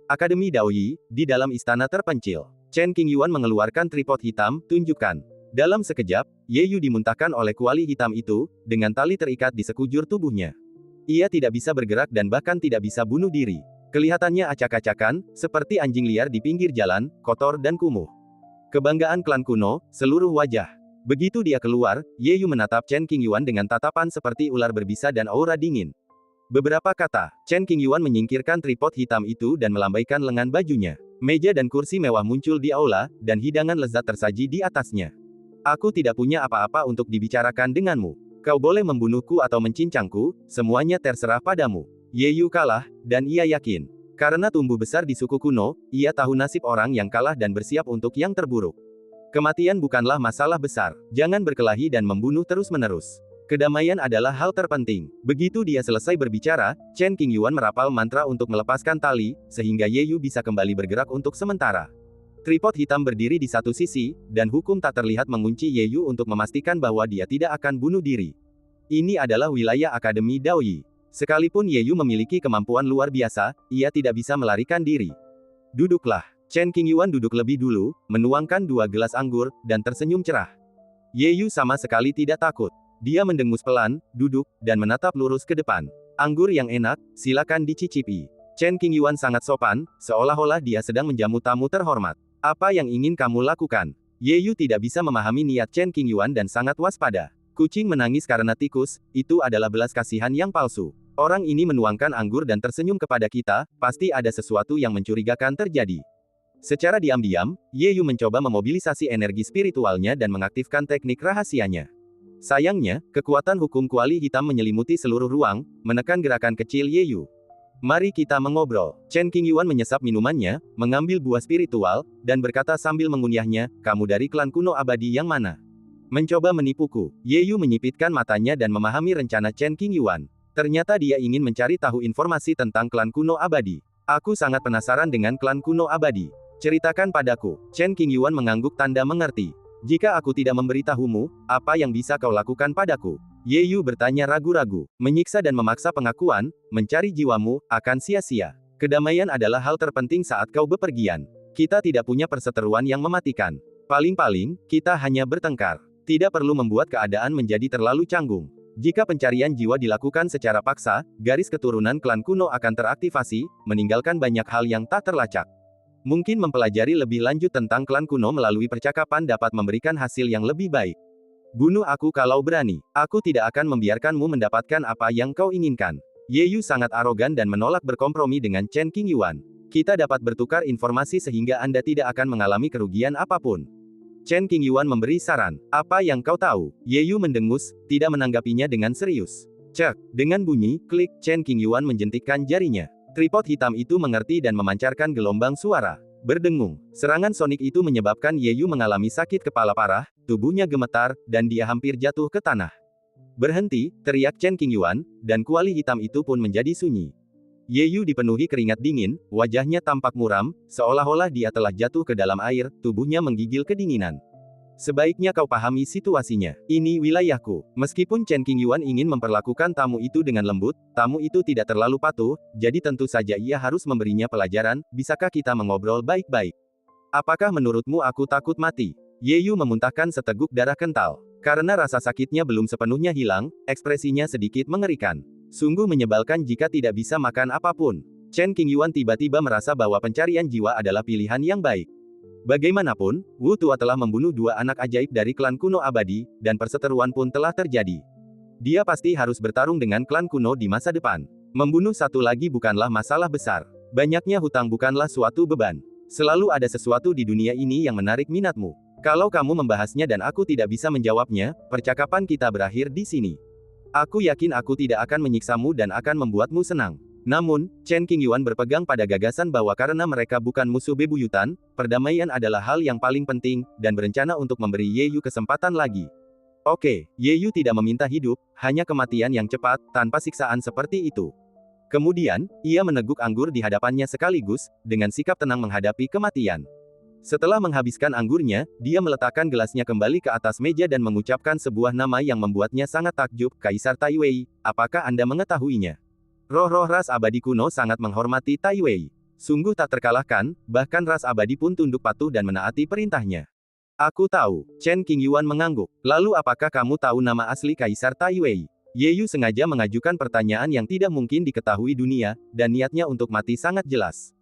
Akademi Daoyi, di dalam istana terpencil. Chen Qingyuan mengeluarkan tripod hitam, tunjukkan. Dalam sekejap, Ye Yu dimuntahkan oleh kuali hitam itu, dengan tali terikat di sekujur tubuhnya. Ia tidak bisa bergerak dan bahkan tidak bisa bunuh diri. Kelihatannya acak-acakan, seperti anjing liar di pinggir jalan, kotor dan kumuh. Kebanggaan klan kuno, seluruh wajah. Begitu dia keluar, Ye Yu menatap Chen Qingyuan dengan tatapan seperti ular berbisa dan aura dingin. Beberapa kata, Chen Qingyuan menyingkirkan tripod hitam itu dan melambaikan lengan bajunya. Meja dan kursi mewah muncul di aula, dan hidangan lezat tersaji di atasnya. Aku tidak punya apa-apa untuk dibicarakan denganmu. Kau boleh membunuhku atau mencincangku, semuanya terserah padamu. Ye Yu kalah, dan ia yakin. Karena tumbuh besar di suku kuno, ia tahu nasib orang yang kalah dan bersiap untuk yang terburuk. Kematian bukanlah masalah besar. Jangan berkelahi dan membunuh terus-menerus. Kedamaian adalah hal terpenting. Begitu dia selesai berbicara, Chen Qingyuan merapal mantra untuk melepaskan tali, sehingga Ye Yu bisa kembali bergerak untuk sementara. Tripod hitam berdiri di satu sisi, dan hukum tak terlihat mengunci Ye Yu untuk memastikan bahwa dia tidak akan bunuh diri. Ini adalah wilayah Akademi Daoyi. Sekalipun Ye Yu memiliki kemampuan luar biasa, ia tidak bisa melarikan diri. Duduklah. Chen Qingyuan duduk lebih dulu, menuangkan 2 gelas anggur, dan tersenyum cerah. Ye Yu sama sekali tidak takut. Dia mendengus pelan, duduk, dan menatap lurus ke depan. Anggur yang enak, silakan dicicipi. Chen Qingyuan sangat sopan, seolah-olah dia sedang menjamu tamu terhormat. Apa yang ingin kamu lakukan? Ye Yu tidak bisa memahami niat Chen Qingyuan dan sangat waspada. Kucing menangis karena tikus, itu adalah belas kasihan yang palsu. Orang ini menuangkan anggur dan tersenyum kepada kita, pasti ada sesuatu yang mencurigakan terjadi. Secara diam-diam, Ye Yu mencoba memobilisasi energi spiritualnya dan mengaktifkan teknik rahasianya. Sayangnya, kekuatan hukum kuali hitam menyelimuti seluruh ruang, menekan gerakan kecil Ye Yu. Mari kita mengobrol. Chen Qingyuan menyesap minumannya, mengambil buah spiritual, dan berkata sambil mengunyahnya, kamu dari klan kuno abadi yang mana? Mencoba menipuku. Ye Yu menyipitkan matanya dan memahami rencana Chen Qingyuan. Ternyata dia ingin mencari tahu informasi tentang klan kuno abadi. Aku sangat penasaran dengan klan kuno abadi. Ceritakan padaku. Chen Qingyuan mengangguk tanda mengerti. Jika aku tidak memberitahumu, apa yang bisa kau lakukan padaku? Ye Yu bertanya ragu-ragu. Menyiksa dan memaksa pengakuan, mencari jiwamu, akan sia-sia. Kedamaian adalah hal terpenting saat kau bepergian. Kita tidak punya perseteruan yang mematikan. Paling-paling, kita hanya bertengkar. Tidak perlu membuat keadaan menjadi terlalu canggung. Jika pencarian jiwa dilakukan secara paksa, garis keturunan klan kuno akan teraktivasi, meninggalkan banyak hal yang tak terlacak. Mungkin mempelajari lebih lanjut tentang klan kuno melalui percakapan dapat memberikan hasil yang lebih baik. Bunuh aku kalau berani. Aku tidak akan membiarkanmu mendapatkan apa yang kau inginkan. Ye Yu sangat arogan dan menolak berkompromi dengan Chen Qingyuan. Kita dapat bertukar informasi sehingga Anda tidak akan mengalami kerugian apapun. Chen Qingyuan memberi saran. Apa yang kau tahu? Ye Yu mendengus, tidak menanggapinya dengan serius. Cek. Dengan bunyi, klik, Chen Qingyuan menjentikkan jarinya. Tripod hitam itu mengerti dan memancarkan gelombang suara. Berdengung. Serangan sonik itu menyebabkan Ye Yu mengalami sakit kepala parah, tubuhnya gemetar, dan dia hampir jatuh ke tanah. Berhenti, teriak Chen Qingyuan, dan kuali hitam itu pun menjadi sunyi. Ye Yu dipenuhi keringat dingin, wajahnya tampak muram, seolah-olah dia telah jatuh ke dalam air, tubuhnya menggigil kedinginan. Sebaiknya kau pahami situasinya. Ini wilayahku. Meskipun Chen Qingyuan ingin memperlakukan tamu itu dengan lembut, tamu itu tidak terlalu patuh, jadi tentu saja ia harus memberinya pelajaran. Bisakah kita mengobrol baik-baik? Apakah menurutmu aku takut mati? Ye Yu memuntahkan seteguk darah kental. Karena rasa sakitnya belum sepenuhnya hilang, ekspresinya sedikit mengerikan. Sungguh menyebalkan jika tidak bisa makan apapun. Chen Qingyuan tiba-tiba merasa bahwa pencarian jiwa adalah pilihan yang baik. Bagaimanapun, Wu Tua telah membunuh 2 anak ajaib dari klan kuno abadi, dan perseteruan pun telah terjadi. Dia pasti harus bertarung dengan klan kuno di masa depan. Membunuh satu lagi bukanlah masalah besar. Banyaknya hutang bukanlah suatu beban. Selalu ada sesuatu di dunia ini yang menarik minatmu. Kalau kamu membahasnya dan aku tidak bisa menjawabnya, percakapan kita berakhir di sini. Aku yakin aku tidak akan menyiksamu dan akan membuatmu senang. Namun, Chen Qingyuan berpegang pada gagasan bahwa karena mereka bukan musuh bebuyutan, perdamaian adalah hal yang paling penting, dan berencana untuk memberi Ye Yu kesempatan lagi. Oke, Ye Yu tidak meminta hidup, hanya kematian yang cepat, tanpa siksaan seperti itu. Kemudian, ia meneguk anggur di hadapannya sekaligus, dengan sikap tenang menghadapi kematian. Setelah menghabiskan anggurnya, dia meletakkan gelasnya kembali ke atas meja dan mengucapkan sebuah nama yang membuatnya sangat takjub, Kaisar Taiwei, apakah Anda mengetahuinya? Roh-roh ras abadi kuno sangat menghormati Taiwei. Sungguh tak terkalahkan, bahkan ras abadi pun tunduk patuh dan menaati perintahnya. Aku tahu, Chen Qingyuan mengangguk. Lalu apakah kamu tahu nama asli Kaisar Tai Wei? Ye Yu sengaja mengajukan pertanyaan yang tidak mungkin diketahui dunia, dan niatnya untuk mati sangat jelas.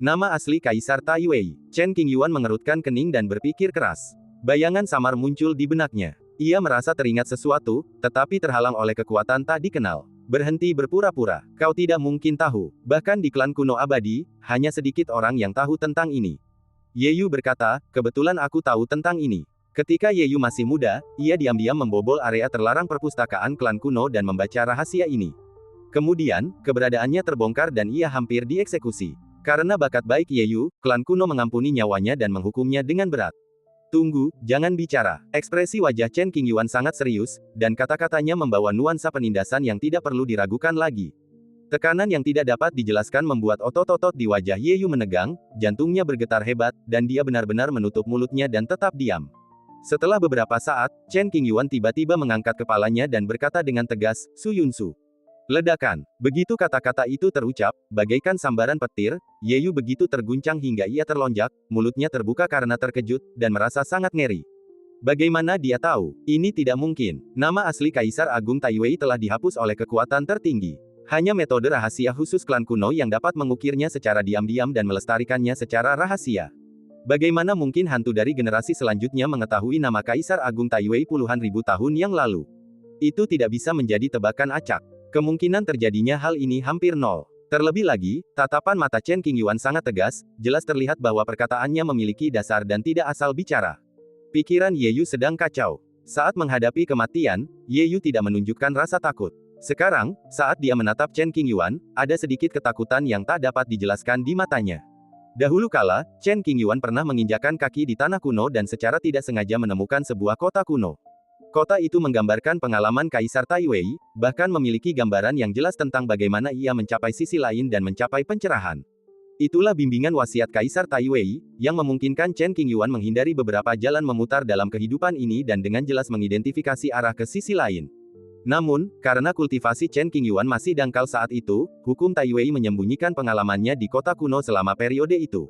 Nama asli Kaisar Tai Wei. Chen Qingyuan mengerutkan kening dan berpikir keras. Bayangan samar muncul di benaknya. Ia merasa teringat sesuatu, tetapi terhalang oleh kekuatan tak dikenal. Berhenti berpura-pura. Kau tidak mungkin tahu. Bahkan di klan kuno abadi, hanya sedikit orang yang tahu tentang ini. Ye Yu berkata, kebetulan aku tahu tentang ini. Ketika Ye Yu masih muda, ia diam-diam membobol area terlarang perpustakaan klan kuno dan membaca rahasia ini. Kemudian, keberadaannya terbongkar dan ia hampir dieksekusi. Karena bakat baik Ye Yu, klan kuno mengampuni nyawanya dan menghukumnya dengan berat. Tunggu, jangan bicara. Ekspresi wajah Chen Qingyuan sangat serius, dan kata-katanya membawa nuansa penindasan yang tidak perlu diragukan lagi. Tekanan yang tidak dapat dijelaskan membuat otot-otot di wajah Ye Yu menegang, jantungnya bergetar hebat, dan dia benar-benar menutup mulutnya dan tetap diam. Setelah beberapa saat, Chen Qingyuan tiba-tiba mengangkat kepalanya dan berkata dengan tegas, Su Yunsu. Ledakan. Begitu kata-kata itu terucap, bagaikan sambaran petir, Ye Yu begitu terguncang hingga ia terlonjak, mulutnya terbuka karena terkejut, dan merasa sangat ngeri. Bagaimana dia tahu? Ini tidak mungkin. Nama asli Kaisar Agung Tai Wei telah dihapus oleh kekuatan tertinggi. Hanya metode rahasia khusus klan kuno yang dapat mengukirnya secara diam-diam dan melestarikannya secara rahasia. Bagaimana mungkin hantu dari generasi selanjutnya mengetahui nama Kaisar Agung Tai Wei puluhan ribu tahun yang lalu? Itu tidak bisa menjadi tebakan acak. Kemungkinan terjadinya hal ini hampir nol. Terlebih lagi, tatapan mata Chen Qingyuan sangat tegas, jelas terlihat bahwa perkataannya memiliki dasar dan tidak asal bicara. Pikiran Ye Yu sedang kacau. Saat menghadapi kematian, Ye Yu tidak menunjukkan rasa takut. Sekarang, saat dia menatap Chen Qingyuan, ada sedikit ketakutan yang tak dapat dijelaskan di matanya. Dahulu kala, Chen Qingyuan pernah menginjakan kaki di tanah kuno dan secara tidak sengaja menemukan sebuah kota kuno. Kota itu menggambarkan pengalaman Kaisar Tai Wei, bahkan memiliki gambaran yang jelas tentang bagaimana ia mencapai sisi lain dan mencapai pencerahan. Itulah bimbingan wasiat Kaisar Tai Wei, yang memungkinkan Chen Qingyuan menghindari beberapa jalan memutar dalam kehidupan ini dan dengan jelas mengidentifikasi arah ke sisi lain. Namun, karena kultivasi Chen Qingyuan masih dangkal saat itu, hukum Tai Wei menyembunyikan pengalamannya di kota kuno selama periode itu.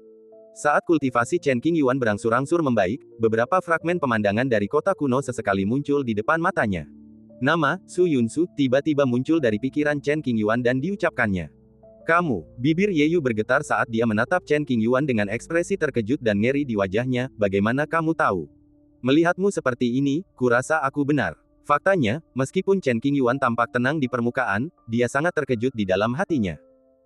Saat kultivasi Chen Qingyuan berangsur-angsur membaik, beberapa fragmen pemandangan dari kota kuno sesekali muncul di depan matanya. Nama, Su Yunsu, tiba-tiba muncul dari pikiran Chen Qingyuan dan diucapkannya. Kamu, bibir Ye Yu bergetar saat dia menatap Chen Qingyuan dengan ekspresi terkejut dan ngeri di wajahnya, bagaimana kamu tahu? Melihatmu seperti ini, kurasa aku benar. Faktanya, meskipun Chen Qingyuan tampak tenang di permukaan, dia sangat terkejut di dalam hatinya.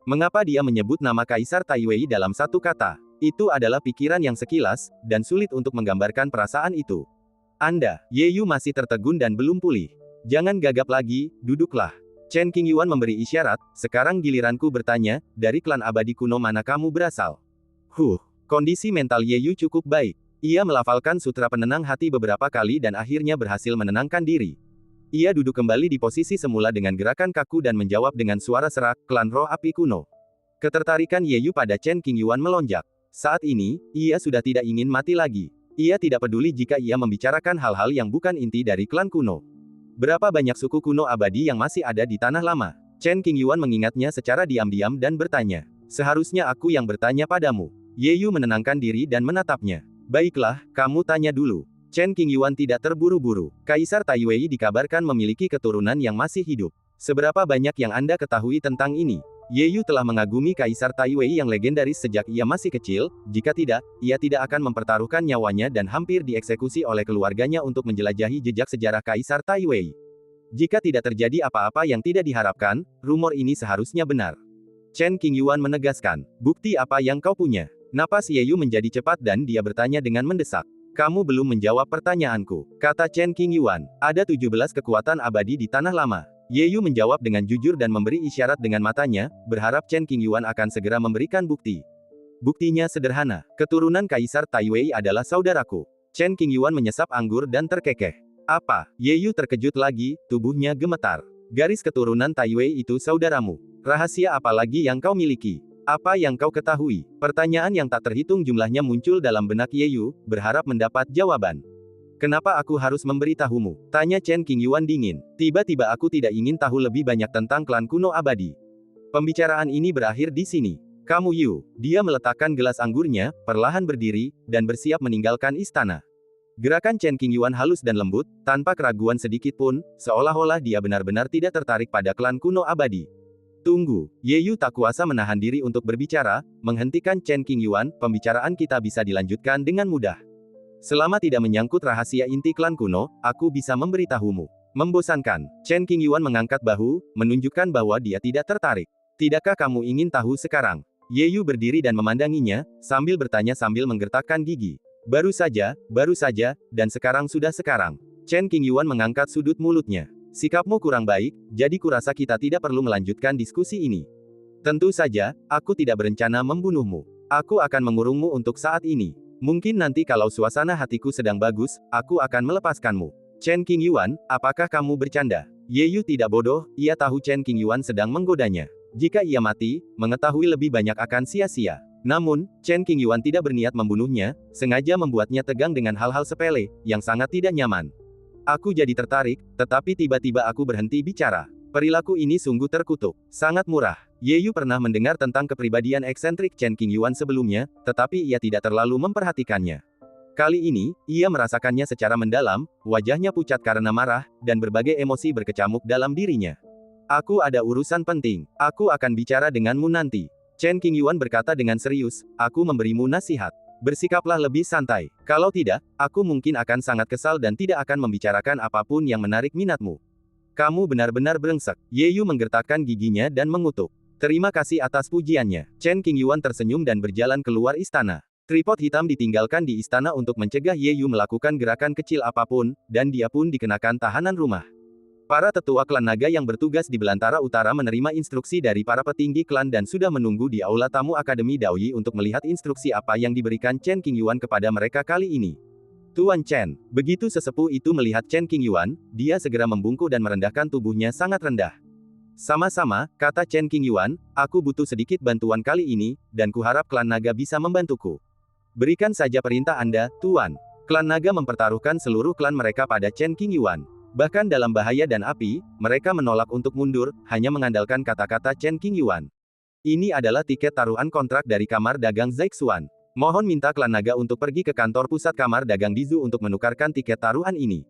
Mengapa dia menyebut nama Kaisar Tai Wei dalam satu kata? Itu adalah pikiran yang sekilas, dan sulit untuk menggambarkan perasaan itu. Anda, Ye Yu masih tertegun dan belum pulih. Jangan gagap lagi, duduklah. Chen Qingyuan memberi isyarat, sekarang giliranku bertanya, dari klan abadi kuno mana kamu berasal? Kondisi mental Ye Yu cukup baik. Ia melafalkan sutra penenang hati beberapa kali dan akhirnya berhasil menenangkan diri. Ia duduk kembali di posisi semula dengan gerakan kaku dan menjawab dengan suara serak, klan roh api kuno. Ketertarikan Ye Yu pada Chen Qingyuan melonjak. Saat ini, ia sudah tidak ingin mati lagi. Ia tidak peduli jika ia membicarakan hal-hal yang bukan inti dari klan kuno. Berapa banyak suku kuno abadi yang masih ada di tanah lama? Chen Qingyuan mengingatnya secara diam-diam dan bertanya. Seharusnya aku yang bertanya padamu. Ye Yu menenangkan diri dan menatapnya. Baiklah, kamu tanya dulu. Chen Qingyuan tidak terburu-buru. Kaisar Tai Wei dikabarkan memiliki keturunan yang masih hidup. Seberapa banyak yang Anda ketahui tentang ini? Ye Yu telah mengagumi Kaisar Tai Wei yang legendaris sejak ia masih kecil, jika tidak, ia tidak akan mempertaruhkan nyawanya dan hampir dieksekusi oleh keluarganya untuk menjelajahi jejak sejarah Kaisar Tai Wei. Jika tidak terjadi apa-apa yang tidak diharapkan, rumor ini seharusnya benar. Chen Qingyuan menegaskan, bukti apa yang kau punya? Napas Ye Yu menjadi cepat dan dia bertanya dengan mendesak. Kamu belum menjawab pertanyaanku, kata Chen Qingyuan. Ada 17 kekuatan abadi di tanah lama. Ye Yu menjawab dengan jujur dan memberi isyarat dengan matanya, berharap Chen Qingyuan akan segera memberikan bukti. Buktinya sederhana, keturunan Kaisar Tai Wei adalah saudaraku. Chen Qingyuan menyesap anggur dan terkekeh. Apa? Ye Yu terkejut lagi, tubuhnya gemetar. Garis keturunan Tai Wei itu saudaramu. Rahasia apa lagi yang kau miliki? Apa yang kau ketahui? Pertanyaan yang tak terhitung jumlahnya muncul dalam benak Ye Yu, berharap mendapat jawaban. Kenapa aku harus memberitahumu? Tanya Chen Qingyuan dingin. Tiba-tiba aku tidak ingin tahu lebih banyak tentang klan kuno abadi. Pembicaraan ini berakhir di sini. Kamu Yu. Dia meletakkan gelas anggurnya, perlahan berdiri, dan bersiap meninggalkan istana. Gerakan Chen Qingyuan halus dan lembut, tanpa keraguan sedikit pun, seolah-olah dia benar-benar tidak tertarik pada klan kuno abadi. Tunggu, Ye Yu tak kuasa menahan diri untuk berbicara, menghentikan Chen Qingyuan, pembicaraan kita bisa dilanjutkan dengan mudah. Selama tidak menyangkut rahasia inti klan kuno, aku bisa memberitahumu. Membosankan. Chen Qingyuan mengangkat bahu, menunjukkan bahwa dia tidak tertarik. Tidakkah kamu ingin tahu sekarang? Ye Yu berdiri dan memandanginya, sambil bertanya sambil menggertakkan gigi. Baru saja, dan sekarang sudah sekarang. Chen Qingyuan mengangkat sudut mulutnya. Sikapmu kurang baik, jadi kurasa kita tidak perlu melanjutkan diskusi ini. Tentu saja, aku tidak berencana membunuhmu. Aku akan mengurungmu untuk saat ini. Mungkin nanti kalau suasana hatiku sedang bagus, aku akan melepaskanmu. Chen Qingyuan, apakah kamu bercanda? Ye Yu tidak bodoh, ia tahu Chen Qingyuan sedang menggodanya. Jika ia mati, mengetahui lebih banyak akan sia-sia. Namun, Chen Qingyuan tidak berniat membunuhnya, sengaja membuatnya tegang dengan hal-hal sepele, yang sangat tidak nyaman. Aku jadi tertarik, tetapi tiba-tiba aku berhenti bicara. Perilaku ini sungguh terkutuk. Sangat murah. Ye Yu pernah mendengar tentang kepribadian eksentrik Chen Qingyuan sebelumnya, tetapi ia tidak terlalu memperhatikannya. Kali ini, ia merasakannya secara mendalam, wajahnya pucat karena marah, dan berbagai emosi berkecamuk dalam dirinya. Aku ada urusan penting. Aku akan bicara denganmu nanti. Chen Qingyuan berkata dengan serius, aku memberimu nasihat. Bersikaplah lebih santai. Kalau tidak, aku mungkin akan sangat kesal dan tidak akan membicarakan apapun yang menarik minatmu. Kamu benar-benar brengsek. Ye Yu menggertakkan giginya dan mengutuk. Terima kasih atas pujiannya. Chen Qingyuan tersenyum dan berjalan keluar istana. Tripod hitam ditinggalkan di istana untuk mencegah Ye Yu melakukan gerakan kecil apapun, dan dia pun dikenakan tahanan rumah. Para tetua klan naga yang bertugas di belantara utara menerima instruksi dari para petinggi klan dan sudah menunggu di aula tamu Akademi Daoyi untuk melihat instruksi apa yang diberikan Chen Qingyuan kepada mereka kali ini. Tuan Chen, begitu sesepuh itu melihat Chen Qingyuan, dia segera membungkuk dan merendahkan tubuhnya sangat rendah. Sama-sama, kata Chen Qingyuan, aku butuh sedikit bantuan kali ini, dan kuharap klan naga bisa membantuku. Berikan saja perintah Anda, Tuan. Klan naga mempertaruhkan seluruh klan mereka pada Chen Qingyuan. Bahkan dalam bahaya dan api, mereka menolak untuk mundur, hanya mengandalkan kata-kata Chen Qingyuan. Ini adalah tiket taruhan kontrak dari kamar dagang Zeixuan. Mohon minta klan naga untuk pergi ke kantor pusat kamar dagang Dizu untuk menukarkan tiket taruhan ini.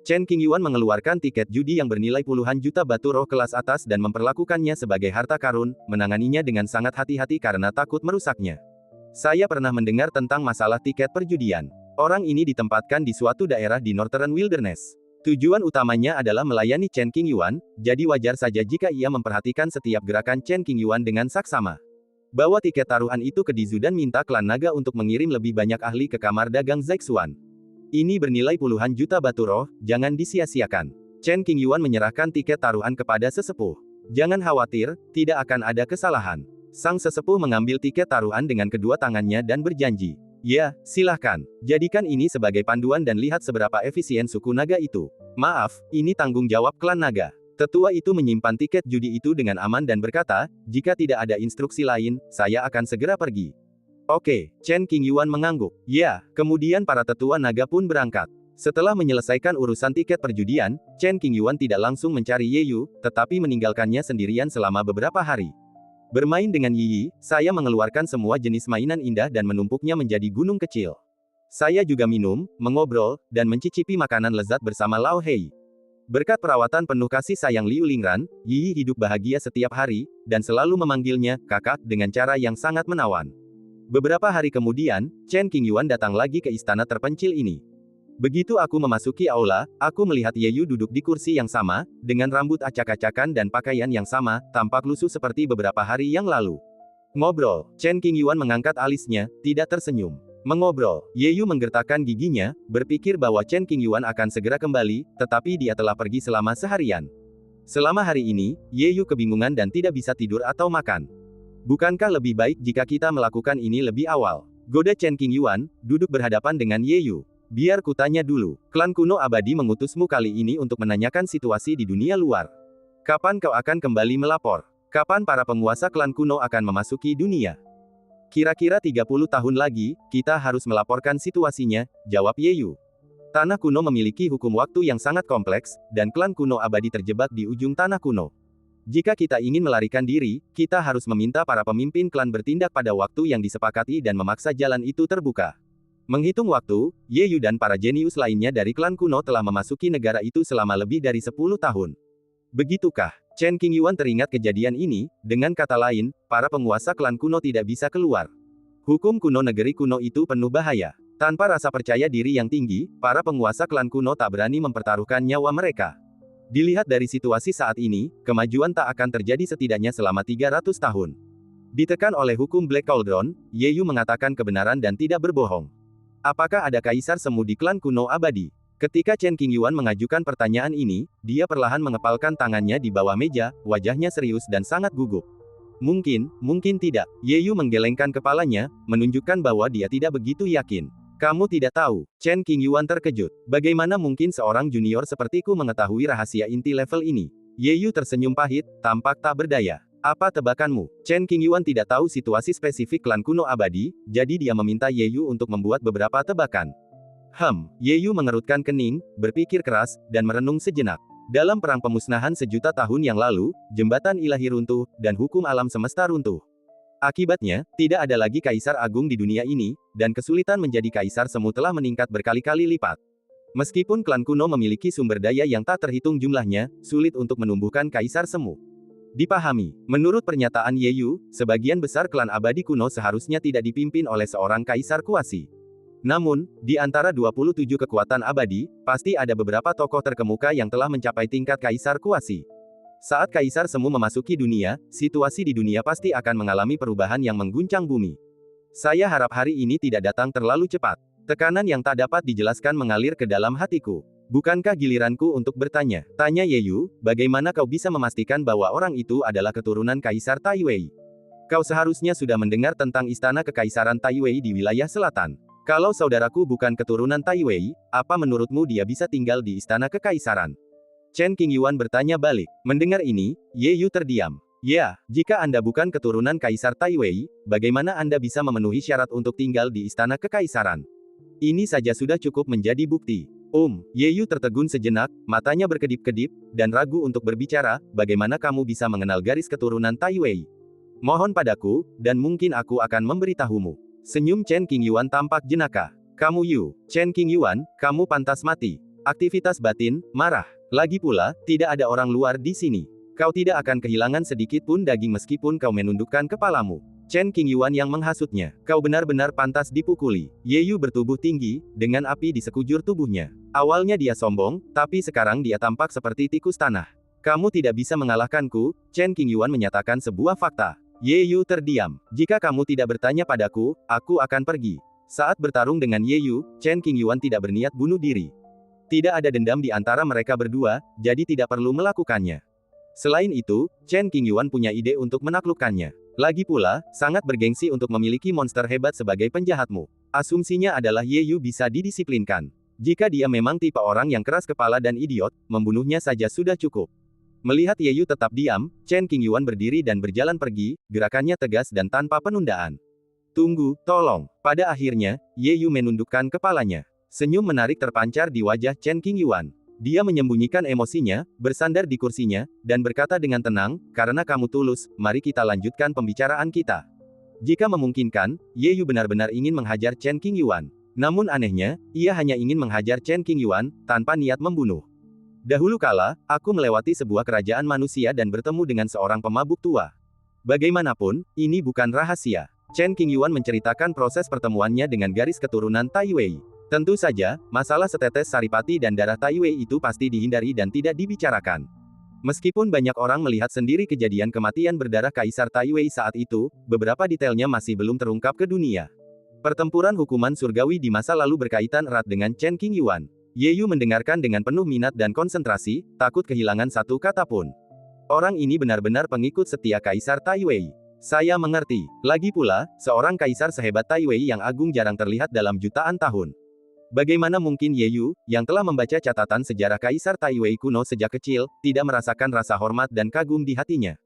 Chen Qingyuan mengeluarkan tiket judi yang bernilai puluhan juta batu roh kelas atas dan memperlakukannya sebagai harta karun, menanganinya dengan sangat hati-hati karena takut merusaknya. Saya pernah mendengar tentang masalah tiket perjudian. Orang ini ditempatkan di suatu daerah di Northern Wilderness. Tujuan utamanya adalah melayani Chen Qingyuan, jadi wajar saja jika ia memperhatikan setiap gerakan Chen Qingyuan dengan saksama. Bawa tiket taruhan itu ke Dizu dan minta klan naga untuk mengirim lebih banyak ahli ke kamar dagang Zeixuan. Ini bernilai puluhan juta batu roh, jangan disia-siakan. Chen Qingyuan menyerahkan tiket taruhan kepada sesepuh. Jangan khawatir, tidak akan ada kesalahan. Sang sesepuh mengambil tiket taruhan dengan kedua tangannya dan berjanji. Ya, silahkan. Jadikan ini sebagai panduan dan lihat seberapa efisien suku naga itu. Maaf, ini tanggung jawab klan naga. Tetua itu menyimpan tiket judi itu dengan aman dan berkata, jika tidak ada instruksi lain, saya akan segera pergi. Oke, Chen Qingyuan mengangguk. Ya, kemudian para tetua naga pun berangkat. Setelah menyelesaikan urusan tiket perjudian, Chen Qingyuan tidak langsung mencari Ye Yu, tetapi meninggalkannya sendirian selama beberapa hari. Bermain dengan Yi, saya mengeluarkan semua jenis mainan indah dan menumpuknya menjadi gunung kecil. Saya juga minum, mengobrol, dan mencicipi makanan lezat bersama Lao Hei. Berkat perawatan penuh kasih sayang Liu Lingran, Yi hidup bahagia setiap hari, dan selalu memanggilnya kakak dengan cara yang sangat menawan. Beberapa hari kemudian, Chen Qingyuan datang lagi ke istana terpencil ini. Begitu aku memasuki aula, aku melihat Ye Yu duduk di kursi yang sama, dengan rambut acak-acakan dan pakaian yang sama, tampak lusuh seperti beberapa hari yang lalu. Ngobrol, Chen Qingyuan mengangkat alisnya, tidak tersenyum. Mengobrol, Ye Yu menggertakkan giginya, berpikir bahwa Chen Qingyuan akan segera kembali, tetapi dia telah pergi selama seharian. Selama hari ini, Ye Yu kebingungan dan tidak bisa tidur atau makan. Bukankah lebih baik jika kita melakukan ini lebih awal? Goda Chen Qingyuan, duduk berhadapan dengan Ye Yu. Biar kutanya dulu, klan kuno abadi mengutusmu kali ini untuk menanyakan situasi di dunia luar. Kapan kau akan kembali melapor? Kapan para penguasa klan kuno akan memasuki dunia? Kira-kira 30 tahun lagi, kita harus melaporkan situasinya, jawab Ye Yu. Tanah kuno memiliki hukum waktu yang sangat kompleks, dan klan kuno abadi terjebak di ujung tanah kuno. Jika kita ingin melarikan diri, kita harus meminta para pemimpin klan bertindak pada waktu yang disepakati dan memaksa jalan itu terbuka. Menghitung waktu, Ye Yu dan para jenius lainnya dari klan kuno telah memasuki negara itu selama lebih dari 10 tahun. Begitukah? Chen Qingyuan teringat kejadian ini, dengan kata lain, para penguasa klan kuno tidak bisa keluar. Hukum kuno negeri kuno itu penuh bahaya. Tanpa rasa percaya diri yang tinggi, para penguasa klan kuno tak berani mempertaruhkan nyawa mereka. Dilihat dari situasi saat ini, kemajuan tak akan terjadi setidaknya selama 300 tahun. Ditekan oleh hukum Black Cauldron, Ye Yu mengatakan kebenaran dan tidak berbohong. Apakah ada kaisar semu di klan kuno abadi? Ketika Chen Qingyuan mengajukan pertanyaan ini, dia perlahan mengepalkan tangannya di bawah meja, wajahnya serius dan sangat gugup. Mungkin tidak. Ye Yu menggelengkan kepalanya, menunjukkan bahwa dia tidak begitu yakin. Kamu tidak tahu. Chen Qingyuan terkejut. Bagaimana mungkin seorang junior sepertiku mengetahui rahasia inti level ini? Ye Yu tersenyum pahit, tampak tak berdaya. Apa tebakanmu? Chen Qingyuan tidak tahu situasi spesifik klan kuno abadi, jadi dia meminta Ye Yu untuk membuat beberapa tebakan. Ye Yu mengerutkan kening, berpikir keras, dan merenung sejenak. Dalam perang pemusnahan sejuta tahun yang lalu, jembatan ilahi runtuh, dan hukum alam semesta runtuh. Akibatnya, tidak ada lagi kaisar agung di dunia ini, dan kesulitan menjadi kaisar semu telah meningkat berkali-kali lipat. Meskipun klan kuno memiliki sumber daya yang tak terhitung jumlahnya, sulit untuk menumbuhkan kaisar semu. Dipahami. Menurut pernyataan Ye Yu, sebagian besar klan abadi kuno seharusnya tidak dipimpin oleh seorang kaisar kuasi. Namun, di antara 27 kekuatan abadi, pasti ada beberapa tokoh terkemuka yang telah mencapai tingkat kaisar kuasi. Saat kaisar semu memasuki dunia, situasi di dunia pasti akan mengalami perubahan yang mengguncang bumi. Saya harap hari ini tidak datang terlalu cepat. Tekanan yang tak dapat dijelaskan mengalir ke dalam hatiku. Bukankah giliranku untuk bertanya? Tanya Ye Yu, bagaimana kau bisa memastikan bahwa orang itu adalah keturunan Kaisar Tai Wei? Kau seharusnya sudah mendengar tentang istana kekaisaran Tai Wei di wilayah selatan. Kalau saudaraku bukan keturunan Tai Wei, apa menurutmu dia bisa tinggal di istana kekaisaran? Chen Qingyuan bertanya balik. Mendengar ini, Ye Yu terdiam. Ya, jika Anda bukan keturunan Kaisar Tai Wei, bagaimana Anda bisa memenuhi syarat untuk tinggal di istana kekaisaran? Ini saja sudah cukup menjadi bukti. Ye Yu tertegun sejenak, matanya berkedip-kedip, dan ragu untuk berbicara, bagaimana kamu bisa mengenal garis keturunan Tai Wei? Mohon padaku, dan mungkin aku akan memberitahumu. Senyum Chen Qingyuan tampak jenaka. Kamu Yu, Chen Qingyuan, kamu pantas mati. Aktivitas batin, marah. Lagi pula, tidak ada orang luar di sini. Kau tidak akan kehilangan sedikit pun daging meskipun kau menundukkan kepalamu. Chen Qingyuan yang menghasutnya. Kau benar-benar pantas dipukuli. Ye Yu bertubuh tinggi, dengan api di sekujur tubuhnya. Awalnya dia sombong, tapi sekarang dia tampak seperti tikus tanah. Kamu tidak bisa mengalahkanku, Chen Qingyuan menyatakan sebuah fakta. Ye Yu terdiam. Jika kamu tidak bertanya padaku, aku akan pergi. Saat bertarung dengan Ye Yu, Chen Qingyuan tidak berniat bunuh diri. Tidak ada dendam di antara mereka berdua, jadi tidak perlu melakukannya. Selain itu, Chen Qingyuan punya ide untuk menaklukkannya. Lagi pula, sangat bergengsi untuk memiliki monster hebat sebagai penjahatmu. Asumsinya adalah Ye Yu bisa didisiplinkan. Jika dia memang tipe orang yang keras kepala dan idiot, membunuhnya saja sudah cukup. Melihat Ye Yu tetap diam, Chen Qingyuan berdiri dan berjalan pergi, gerakannya tegas dan tanpa penundaan. Tunggu, tolong. Pada akhirnya, Ye Yu menundukkan kepalanya. Senyum menarik terpancar di wajah Chen Qingyuan. Dia menyembunyikan emosinya, bersandar di kursinya, dan berkata dengan tenang, karena kamu tulus, mari kita lanjutkan pembicaraan kita. Jika memungkinkan, Ye Yu benar-benar ingin menghajar Chen Qingyuan. Namun anehnya, ia hanya ingin menghajar Chen Qingyuan, tanpa niat membunuh. Dahulu kala, aku melewati sebuah kerajaan manusia dan bertemu dengan seorang pemabuk tua. Bagaimanapun, ini bukan rahasia. Chen Qingyuan menceritakan proses pertemuannya dengan garis keturunan Tai Wei. Tentu saja, masalah setetes saripati dan darah Tai Wei itu pasti dihindari dan tidak dibicarakan. Meskipun banyak orang melihat sendiri kejadian kematian berdarah Kaisar Tai Wei saat itu, beberapa detailnya masih belum terungkap ke dunia. Pertempuran hukuman surgawi di masa lalu berkaitan erat dengan Chen Qingyuan. Ye Yu mendengarkan dengan penuh minat dan konsentrasi, takut kehilangan satu kata pun. Orang ini benar-benar pengikut setia Kaisar Tai Wei. Saya mengerti. Lagi pula, seorang kaisar sehebat Tai Wei yang agung jarang terlihat dalam jutaan tahun. Bagaimana mungkin Ye Yu, yang telah membaca catatan sejarah Kaisar Tai Wei kuno sejak kecil, tidak merasakan rasa hormat dan kagum di hatinya?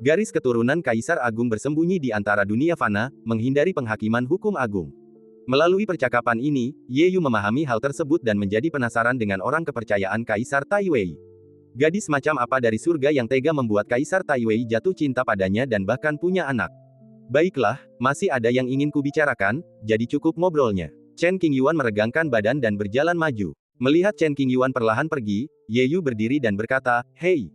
Garis keturunan Kaisar Agung bersembunyi di antara dunia fana, menghindari penghakiman hukum agung. Melalui percakapan ini, Ye Yu memahami hal tersebut dan menjadi penasaran dengan orang kepercayaan Kaisar Tai Wei. Gadis macam apa dari surga yang tega membuat Kaisar Taiwei jatuh cinta padanya dan bahkan punya anak? Baiklah, masih ada yang ingin kubicarakan, jadi cukup ngobrolnya. Chen Qingyuan meregangkan badan dan berjalan maju. Melihat Chen Qingyuan perlahan pergi, Ye Yu berdiri dan berkata, "Hei,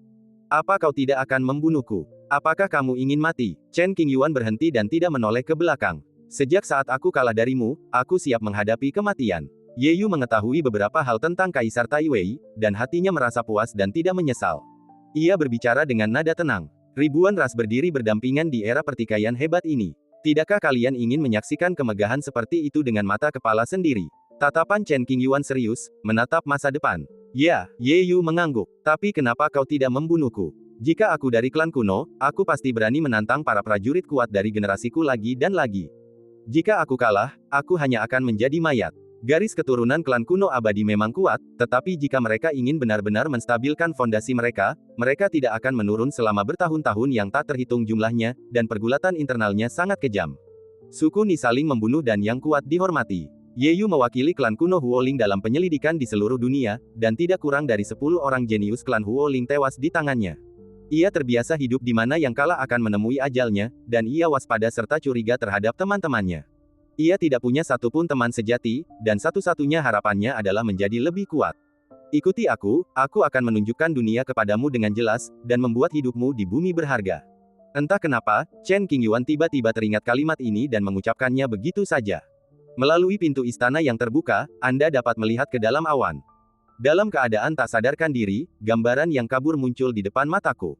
apa kau tidak akan membunuhku? Apakah kamu ingin mati?" Chen Qingyuan berhenti dan tidak menoleh ke belakang. "Sejak saat aku kalah darimu, aku siap menghadapi kematian." Ye Yu mengetahui beberapa hal tentang Kaisar Taiwei, dan hatinya merasa puas dan tidak menyesal. Ia berbicara dengan nada tenang. "Ribuan ras berdiri berdampingan di era pertikaian hebat ini. Tidakkah kalian ingin menyaksikan kemegahan seperti itu dengan mata kepala sendiri?" Tatapan Chen Qingyuan serius, menatap masa depan. "Ya," Ye Yu mengangguk. "Tapi kenapa kau tidak membunuhku? Jika aku dari klan kuno, aku pasti berani menantang para prajurit kuat dari generasiku lagi dan lagi. Jika aku kalah, aku hanya akan menjadi mayat." Garis keturunan klan kuno abadi memang kuat, tetapi jika mereka ingin benar-benar menstabilkan fondasi mereka, mereka tidak akan menurun selama bertahun-tahun yang tak terhitung jumlahnya, dan pergulatan internalnya sangat kejam. Suku Ni saling membunuh dan yang kuat dihormati. Ye Yu mewakili klan kuno Huoling dalam penyelidikan di seluruh dunia, dan tidak kurang dari 10 orang jenius klan Huoling tewas di tangannya. Ia terbiasa hidup di mana yang kalah akan menemui ajalnya, dan ia waspada serta curiga terhadap teman-temannya. Ia tidak punya satupun teman sejati, dan satu-satunya harapannya adalah menjadi lebih kuat. "Ikuti aku akan menunjukkan dunia kepadamu dengan jelas, dan membuat hidupmu di bumi berharga." Entah kenapa, Chen Qingyuan tiba-tiba teringat kalimat ini dan mengucapkannya begitu saja. Melalui pintu istana yang terbuka, Anda dapat melihat ke dalam awan. Dalam keadaan tak sadarkan diri, gambaran yang kabur muncul di depan mataku.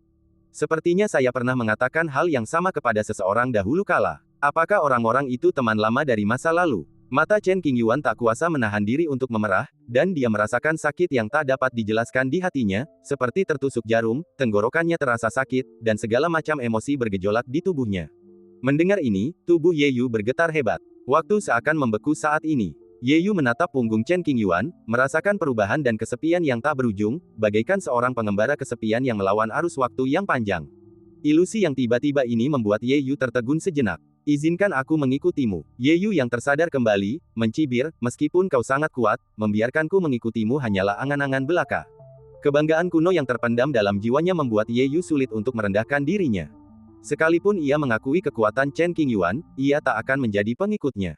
Sepertinya saya pernah mengatakan hal yang sama kepada seseorang dahulu kala. Apakah orang-orang itu teman lama dari masa lalu? Mata Chen Qingyuan tak kuasa menahan diri untuk memerah, dan dia merasakan sakit yang tak dapat dijelaskan di hatinya, seperti tertusuk jarum, tenggorokannya terasa sakit, dan segala macam emosi bergejolak di tubuhnya. Mendengar ini, tubuh Ye Yu bergetar hebat. Waktu seakan membeku saat ini. Ye Yu menatap punggung Chen Qingyuan, merasakan perubahan dan kesepian yang tak berujung, bagaikan seorang pengembara kesepian yang melawan arus waktu yang panjang. Ilusi yang tiba-tiba ini membuat Ye Yu tertegun sejenak. "Izinkan aku mengikutimu." Ye Yu yang tersadar kembali, mencibir, "Meskipun kau sangat kuat, membiarkanku mengikutimu hanyalah angan-angan belaka." Kebanggaan kuno yang terpendam dalam jiwanya membuat Ye Yu sulit untuk merendahkan dirinya. Sekalipun ia mengakui kekuatan Chen Qingyuan, ia tak akan menjadi pengikutnya.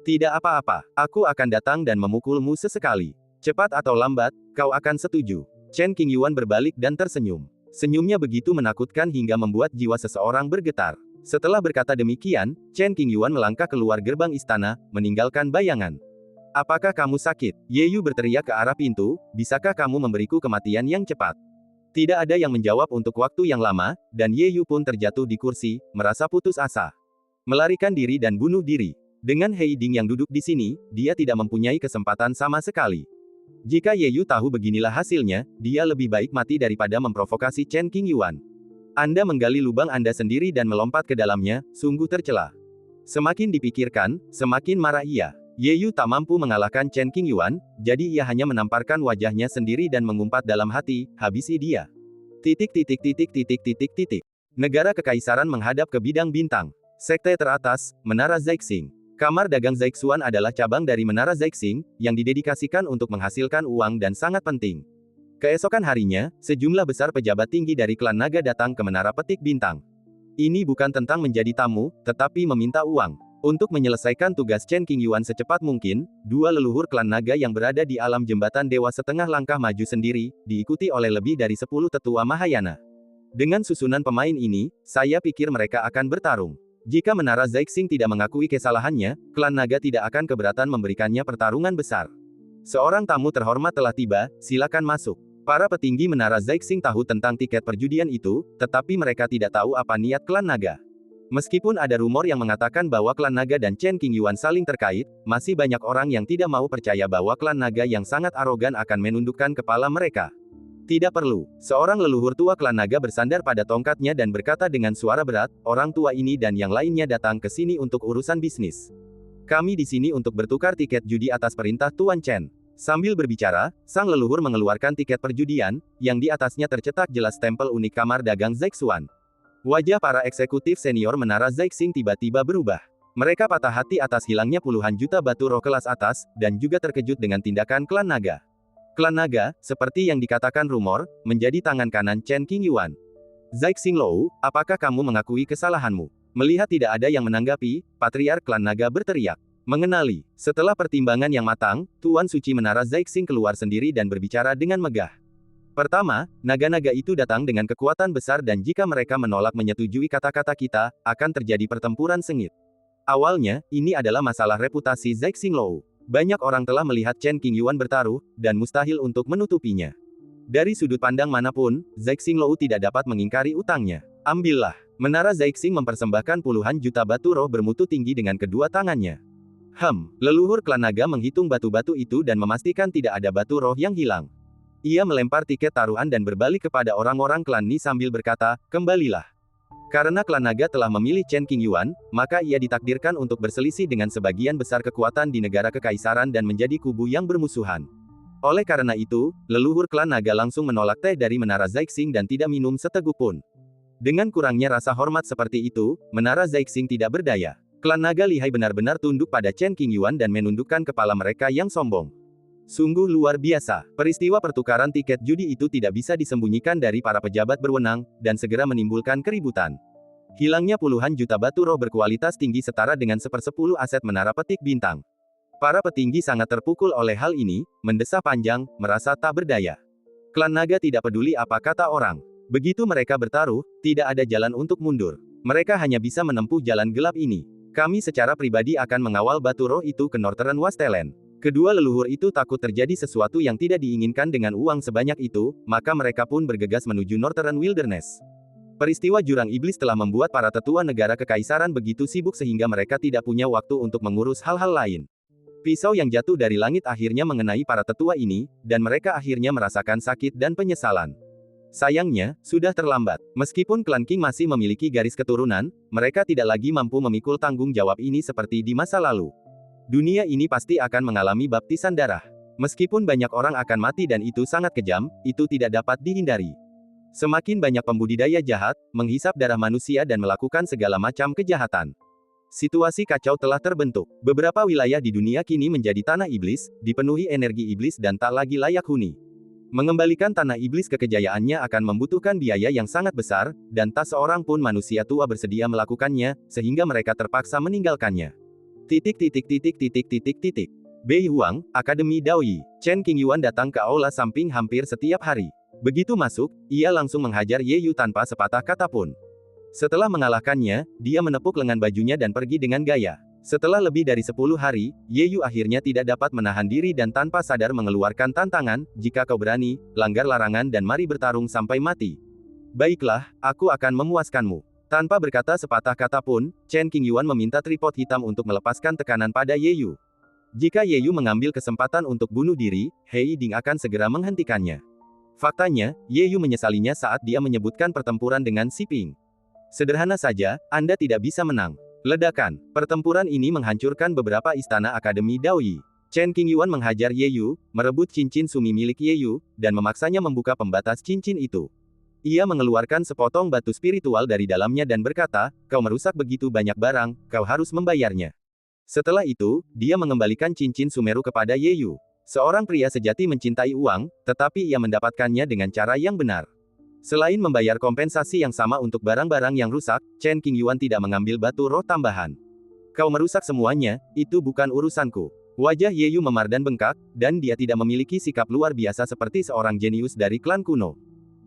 "Tidak apa-apa, aku akan datang dan memukulmu sesekali. Cepat atau lambat, kau akan setuju." Chen Qingyuan berbalik dan tersenyum. Senyumnya begitu menakutkan hingga membuat jiwa seseorang bergetar. Setelah berkata demikian, Chen Qingyuan melangkah keluar gerbang istana, meninggalkan bayangan. "Apakah kamu sakit?" Ye Yu berteriak ke arah pintu, "Bisakah kamu memberiku kematian yang cepat?" Tidak ada yang menjawab untuk waktu yang lama, dan Ye Yu pun terjatuh di kursi, merasa putus asa. Melarikan diri dan bunuh diri. Dengan Hei Ding yang duduk di sini, dia tidak mempunyai kesempatan sama sekali. Jika Ye Yu tahu beginilah hasilnya, dia lebih baik mati daripada memprovokasi Chen Qingyuan. Anda menggali lubang Anda sendiri dan melompat ke dalamnya, sungguh tercela. Semakin dipikirkan, semakin marah ia. Ye Yu tak mampu mengalahkan Chen Qingyuan, jadi ia hanya menamparkan wajahnya sendiri dan mengumpat dalam hati, "Habisi dia." Negara Kekaisaran menghadap ke bidang bintang. Sekte teratas, Menara Zhaixing. Kamar dagang Zhaixuan adalah cabang dari Menara Zhaixing, yang didedikasikan untuk menghasilkan uang dan sangat penting. Keesokan harinya, sejumlah besar pejabat tinggi dari klan naga datang ke Menara Petik Bintang. Ini bukan tentang menjadi tamu, tetapi meminta uang. Untuk menyelesaikan tugas Chen Qingyuan secepat mungkin, dua leluhur klan naga yang berada di alam jembatan dewa setengah langkah maju sendiri, diikuti oleh lebih dari 10 tetua Mahayana. Dengan susunan pemain ini, saya pikir mereka akan bertarung. Jika Menara Zhaixing tidak mengakui kesalahannya, klan naga tidak akan keberatan memberikannya pertarungan besar. "Seorang tamu terhormat telah tiba, silakan masuk." Para petinggi Menara Zhaixing tahu tentang tiket perjudian itu, tetapi mereka tidak tahu apa niat klan naga. Meskipun ada rumor yang mengatakan bahwa klan naga dan Chen Qingyuan saling terkait, masih banyak orang yang tidak mau percaya bahwa klan naga yang sangat arogan akan menundukkan kepala mereka. "Tidak perlu." Seorang leluhur tua klan naga bersandar pada tongkatnya dan berkata dengan suara berat, "Orang tua ini dan yang lainnya datang ke sini untuk urusan bisnis. Kami di sini untuk bertukar tiket judi atas perintah Tuan Chen." Sambil berbicara, sang leluhur mengeluarkan tiket perjudian, yang di atasnya tercetak jelas stempel unik kamar dagang Zhaixuan. Wajah para eksekutif senior Menara Zhaixing tiba-tiba berubah. Mereka patah hati atas hilangnya puluhan juta batu roh kelas atas, dan juga terkejut dengan tindakan klan naga. Klan Naga, seperti yang dikatakan rumor, menjadi tangan kanan Chen Qingyuan. Zai Xinglou, apakah kamu mengakui kesalahanmu? Melihat tidak ada yang menanggapi, Patriark Klan Naga berteriak. Mengenali. Setelah pertimbangan yang matang, Tuan Suci Menara Zai Xing keluar sendiri dan berbicara dengan megah. Pertama, naga-naga itu datang dengan kekuatan besar dan jika mereka menolak menyetujui kata-kata kita, akan terjadi pertempuran sengit. Awalnya, ini adalah masalah reputasi Zai Xinglou. Banyak orang telah melihat Chen Qingyuan bertaruh, dan mustahil untuk menutupinya. Dari sudut pandang manapun, Zai Xinglou tidak dapat mengingkari utangnya. Ambillah. Menara Zai Xing mempersembahkan puluhan juta batu roh bermutu tinggi dengan kedua tangannya. Leluhur klan naga menghitung batu-batu itu dan memastikan tidak ada batu roh yang hilang. Ia melempar tiket taruhan dan berbalik kepada orang-orang klan Ni sambil berkata, kembalilah. Karena klan naga telah memilih Chen Qingyuan, maka ia ditakdirkan untuk berselisih dengan sebagian besar kekuatan di negara kekaisaran dan menjadi kubu yang bermusuhan. Oleh karena itu, leluhur klan naga langsung menolak teh dari Menara Zai Xing dan tidak minum seteguk pun. Dengan kurangnya rasa hormat seperti itu, Menara Zai Xing tidak berdaya. Klan naga lihai benar-benar tunduk pada Chen Qingyuan dan menundukkan kepala mereka yang sombong. Sungguh luar biasa. Peristiwa pertukaran tiket judi itu tidak bisa disembunyikan dari para pejabat berwenang, dan segera menimbulkan keributan. Hilangnya puluhan juta batu roh berkualitas tinggi setara dengan 1/10 aset Menara Petik Bintang. Para petinggi sangat terpukul oleh hal ini, mendesah panjang, merasa tak berdaya. Klan naga tidak peduli apa kata orang. Begitu mereka bertaruh, tidak ada jalan untuk mundur. Mereka hanya bisa menempuh jalan gelap ini. Kami secara pribadi akan mengawal batu roh itu ke Northern Wastland. Kedua leluhur itu takut terjadi sesuatu yang tidak diinginkan dengan uang sebanyak itu, maka mereka pun bergegas menuju Northern Wilderness. Peristiwa Jurang Iblis telah membuat para tetua negara kekaisaran begitu sibuk sehingga mereka tidak punya waktu untuk mengurus hal-hal lain. Pisau yang jatuh dari langit akhirnya mengenai para tetua ini, dan mereka akhirnya merasakan sakit dan penyesalan. Sayangnya, sudah terlambat. Meskipun klan Qing masih memiliki garis keturunan, mereka tidak lagi mampu memikul tanggung jawab ini seperti di masa lalu. Dunia ini pasti akan mengalami baptisan darah. Meskipun banyak orang akan mati dan itu sangat kejam, itu tidak dapat dihindari. Semakin banyak pembudidaya jahat, menghisap darah manusia dan melakukan segala macam kejahatan. Situasi kacau telah terbentuk. Beberapa wilayah di dunia kini menjadi tanah iblis, dipenuhi energi iblis dan tak lagi layak huni. Mengembalikan tanah iblis ke kejayaannya akan membutuhkan biaya yang sangat besar, dan tak seorang pun manusia tua bersedia melakukannya, sehingga mereka terpaksa meninggalkannya. Bei Huang, Akademi Daoyi. Chen Qingyuan datang ke aula samping hampir setiap hari. Begitu masuk, ia langsung menghajar Ye Yu tanpa sepatah kata pun. Setelah mengalahkannya, dia menepuk lengan bajunya dan pergi dengan gaya. Setelah lebih dari 10 hari, Ye Yu akhirnya tidak dapat menahan diri dan tanpa sadar mengeluarkan tantangan, jika kau berani, langgar larangan dan mari bertarung sampai mati. Baiklah, aku akan memuaskanmu. Tanpa berkata sepatah kata pun, Chen Qingyuan meminta tripod hitam untuk melepaskan tekanan pada Ye Yu. Jika Ye Yu mengambil kesempatan untuk bunuh diri, He Yiding akan segera menghentikannya. Faktanya, Ye Yu menyesalinya saat dia menyebutkan pertempuran dengan Si Ping. Sederhana saja, Anda tidak bisa menang. Ledakan. Pertempuran ini menghancurkan beberapa istana Akademi Daoyi. Chen Qingyuan menghajar Ye Yu, merebut cincin sumi milik Ye Yu, dan memaksanya membuka pembatas cincin itu. Ia mengeluarkan sepotong batu spiritual dari dalamnya dan berkata, kau merusak begitu banyak barang, kau harus membayarnya. Setelah itu, dia mengembalikan cincin Sumeru kepada Ye Yu. Seorang pria sejati mencintai uang, tetapi ia mendapatkannya dengan cara yang benar. Selain membayar kompensasi yang sama untuk barang-barang yang rusak, Chen Qingyuan tidak mengambil batu roh tambahan. Kau merusak semuanya, itu bukan urusanku. Wajah Ye Yu memar dan bengkak, dan dia tidak memiliki sikap luar biasa seperti seorang jenius dari klan kuno.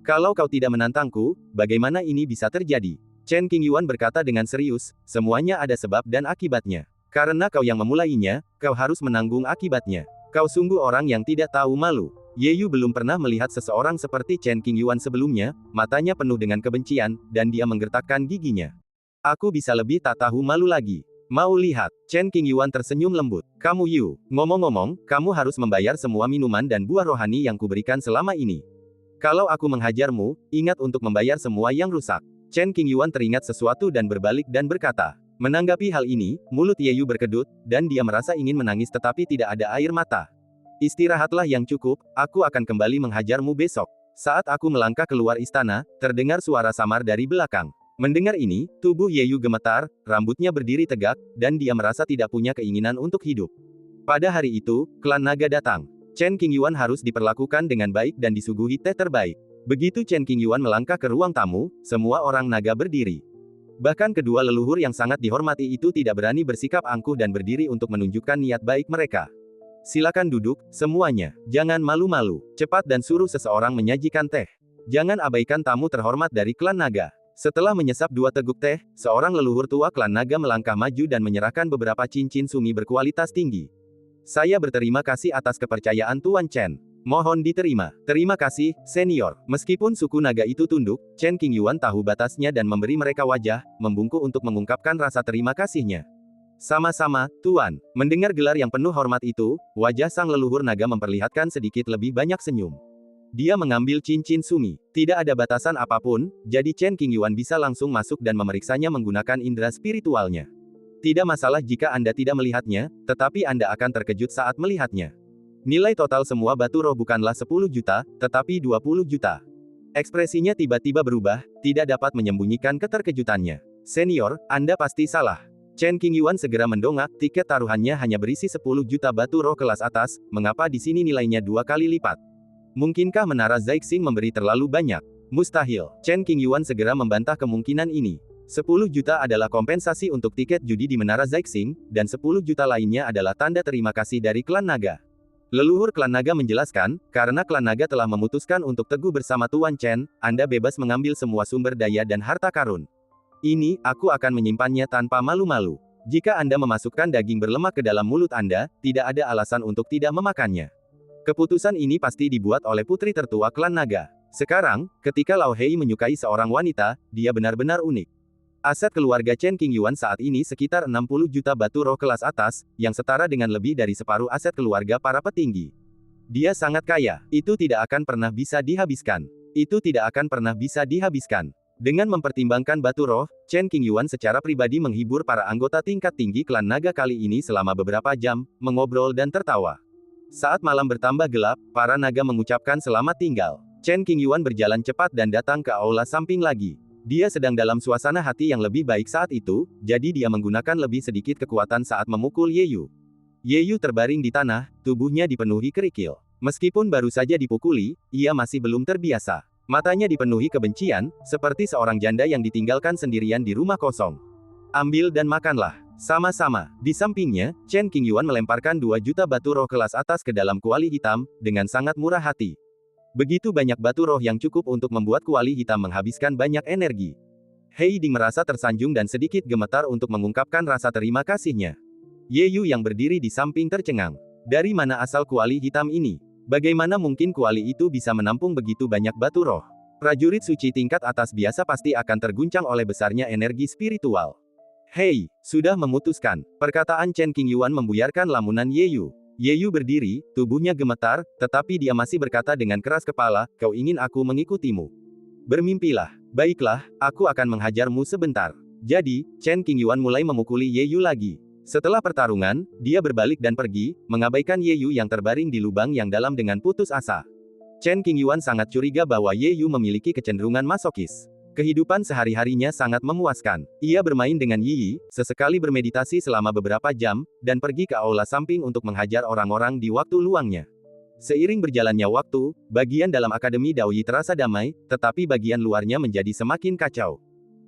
Kalau kau tidak menantangku, bagaimana ini bisa terjadi? Chen Qingyuan berkata dengan serius, semuanya ada sebab dan akibatnya. Karena kau yang memulainya, kau harus menanggung akibatnya. Kau sungguh orang yang tidak tahu malu. Ye Yu belum pernah melihat seseorang seperti Chen Qingyuan sebelumnya, matanya penuh dengan kebencian, dan dia menggertakkan giginya. Aku bisa lebih tak tahu malu lagi. Mau lihat? Chen Qingyuan tersenyum lembut. Kamu Yu, ngomong-ngomong, kamu harus membayar semua minuman dan buah rohani yang kuberikan selama ini. Kalau aku menghajarmu, ingat untuk membayar semua yang rusak. Chen Qingyuan teringat sesuatu dan berbalik dan berkata. Menanggapi hal ini, mulut Ye Yu berkedut, dan dia merasa ingin menangis tetapi tidak ada air mata. Istirahatlah yang cukup, aku akan kembali menghajarmu besok. Saat aku melangkah keluar istana, terdengar suara samar dari belakang. Mendengar ini, tubuh Ye Yu gemetar, rambutnya berdiri tegak, dan dia merasa tidak punya keinginan untuk hidup. Pada hari itu, klan naga datang. Chen Qingyuan harus diperlakukan dengan baik dan disuguhi teh terbaik. Begitu Chen Qingyuan melangkah ke ruang tamu, semua orang naga berdiri. Bahkan kedua leluhur yang sangat dihormati itu tidak berani bersikap angkuh dan berdiri untuk menunjukkan niat baik mereka. Silakan duduk, semuanya. Jangan malu-malu. Cepat dan suruh seseorang menyajikan teh. Jangan abaikan tamu terhormat dari klan naga. Setelah menyesap 2 teguk teh, seorang leluhur tua klan naga melangkah maju dan menyerahkan beberapa cincin sumi berkualitas tinggi. Saya berterima kasih atas kepercayaan Tuan Chen. Mohon diterima. Terima kasih, senior. Meskipun suku naga itu tunduk, Chen Qingyuan tahu batasnya dan memberi mereka wajah, membungkuk untuk mengungkapkan rasa terima kasihnya. Sama-sama, Tuan. Mendengar gelar yang penuh hormat itu, wajah sang leluhur naga memperlihatkan sedikit lebih banyak senyum. Dia mengambil cincin sumi. Tidak ada batasan apapun, jadi Chen Qingyuan bisa langsung masuk dan memeriksanya menggunakan indera spiritualnya. Tidak masalah jika Anda tidak melihatnya, tetapi Anda akan terkejut saat melihatnya. Nilai total semua batu roh bukanlah 10 juta, tetapi 20 juta. Ekspresinya tiba-tiba berubah, tidak dapat menyembunyikan keterkejutannya. Senior, Anda pasti salah. Chen Qingyuan segera mendongak, tiket taruhannya hanya berisi 10 juta batu roh kelas atas, mengapa di sini nilainya 2 kali lipat? Mungkinkah menara Zhaixing memberi terlalu banyak? Mustahil. Chen Qingyuan segera membantah kemungkinan ini. 10 juta adalah kompensasi untuk tiket judi di menara Zhaixing, dan 10 juta lainnya adalah tanda terima kasih dari klan naga. Leluhur klan naga menjelaskan, karena klan naga telah memutuskan untuk teguh bersama Tuan Chen, Anda bebas mengambil semua sumber daya dan harta karun. Ini, aku akan menyimpannya tanpa malu-malu. Jika Anda memasukkan daging berlemak ke dalam mulut Anda, tidak ada alasan untuk tidak memakannya. Keputusan ini pasti dibuat oleh putri tertua klan naga. Sekarang, ketika Lao Hei menyukai seorang wanita, dia benar-benar unik. Aset keluarga Chen Qingyuan saat ini sekitar 60 juta batu roh kelas atas, yang setara dengan lebih dari separuh aset keluarga para petinggi. Dia sangat kaya, itu tidak akan pernah bisa dihabiskan. Itu tidak akan pernah bisa dihabiskan. Dengan mempertimbangkan batu roh, Chen Qingyuan secara pribadi menghibur para anggota tingkat tinggi klan naga kali ini selama beberapa jam, mengobrol dan tertawa. Saat malam bertambah gelap, para naga mengucapkan selamat tinggal. Chen Qingyuan berjalan cepat dan datang ke aula samping lagi. Dia sedang dalam suasana hati yang lebih baik saat itu, jadi dia menggunakan lebih sedikit kekuatan saat memukul Ye Yu. Ye Yu terbaring di tanah, tubuhnya dipenuhi kerikil. Meskipun baru saja dipukuli, ia masih belum terbiasa. Matanya dipenuhi kebencian, seperti seorang janda yang ditinggalkan sendirian di rumah kosong. Ambil dan makanlah. Sama-sama. Di sampingnya, Chen Qingyuan melemparkan 2 juta batu roh kelas atas ke dalam kuali hitam, dengan sangat murah hati. Begitu banyak batu roh yang cukup untuk membuat kuali hitam menghabiskan banyak energi. Hei Ding merasa tersanjung dan sedikit gemetar untuk mengungkapkan rasa terima kasihnya. Ye Yu yang berdiri di samping tercengang. Dari mana asal kuali hitam ini? Bagaimana mungkin kuali itu bisa menampung begitu banyak batu roh? Prajurit suci tingkat atas biasa pasti akan terguncang oleh besarnya energi spiritual. Hei, sudah memutuskan. Perkataan Chen Qingyuan membuyarkan lamunan Ye Yu. Ye Yu berdiri, tubuhnya gemetar, tetapi dia masih berkata dengan keras kepala, kau ingin aku mengikutimu. Bermimpilah. Baiklah, aku akan menghajarmu sebentar. Jadi, Chen Qingyuan mulai memukuli Ye Yu lagi. Setelah pertarungan, dia berbalik dan pergi, mengabaikan Ye Yu yang terbaring di lubang yang dalam dengan putus asa. Chen Qingyuan sangat curiga bahwa Ye Yu memiliki kecenderungan masokis. Kehidupan sehari-harinya sangat memuaskan. Ia bermain dengan Yi Yi, sesekali bermeditasi selama beberapa jam, dan pergi ke aula samping untuk menghajar orang-orang di waktu luangnya. Seiring berjalannya waktu, bagian dalam Akademi Daoyi terasa damai, tetapi bagian luarnya menjadi semakin kacau.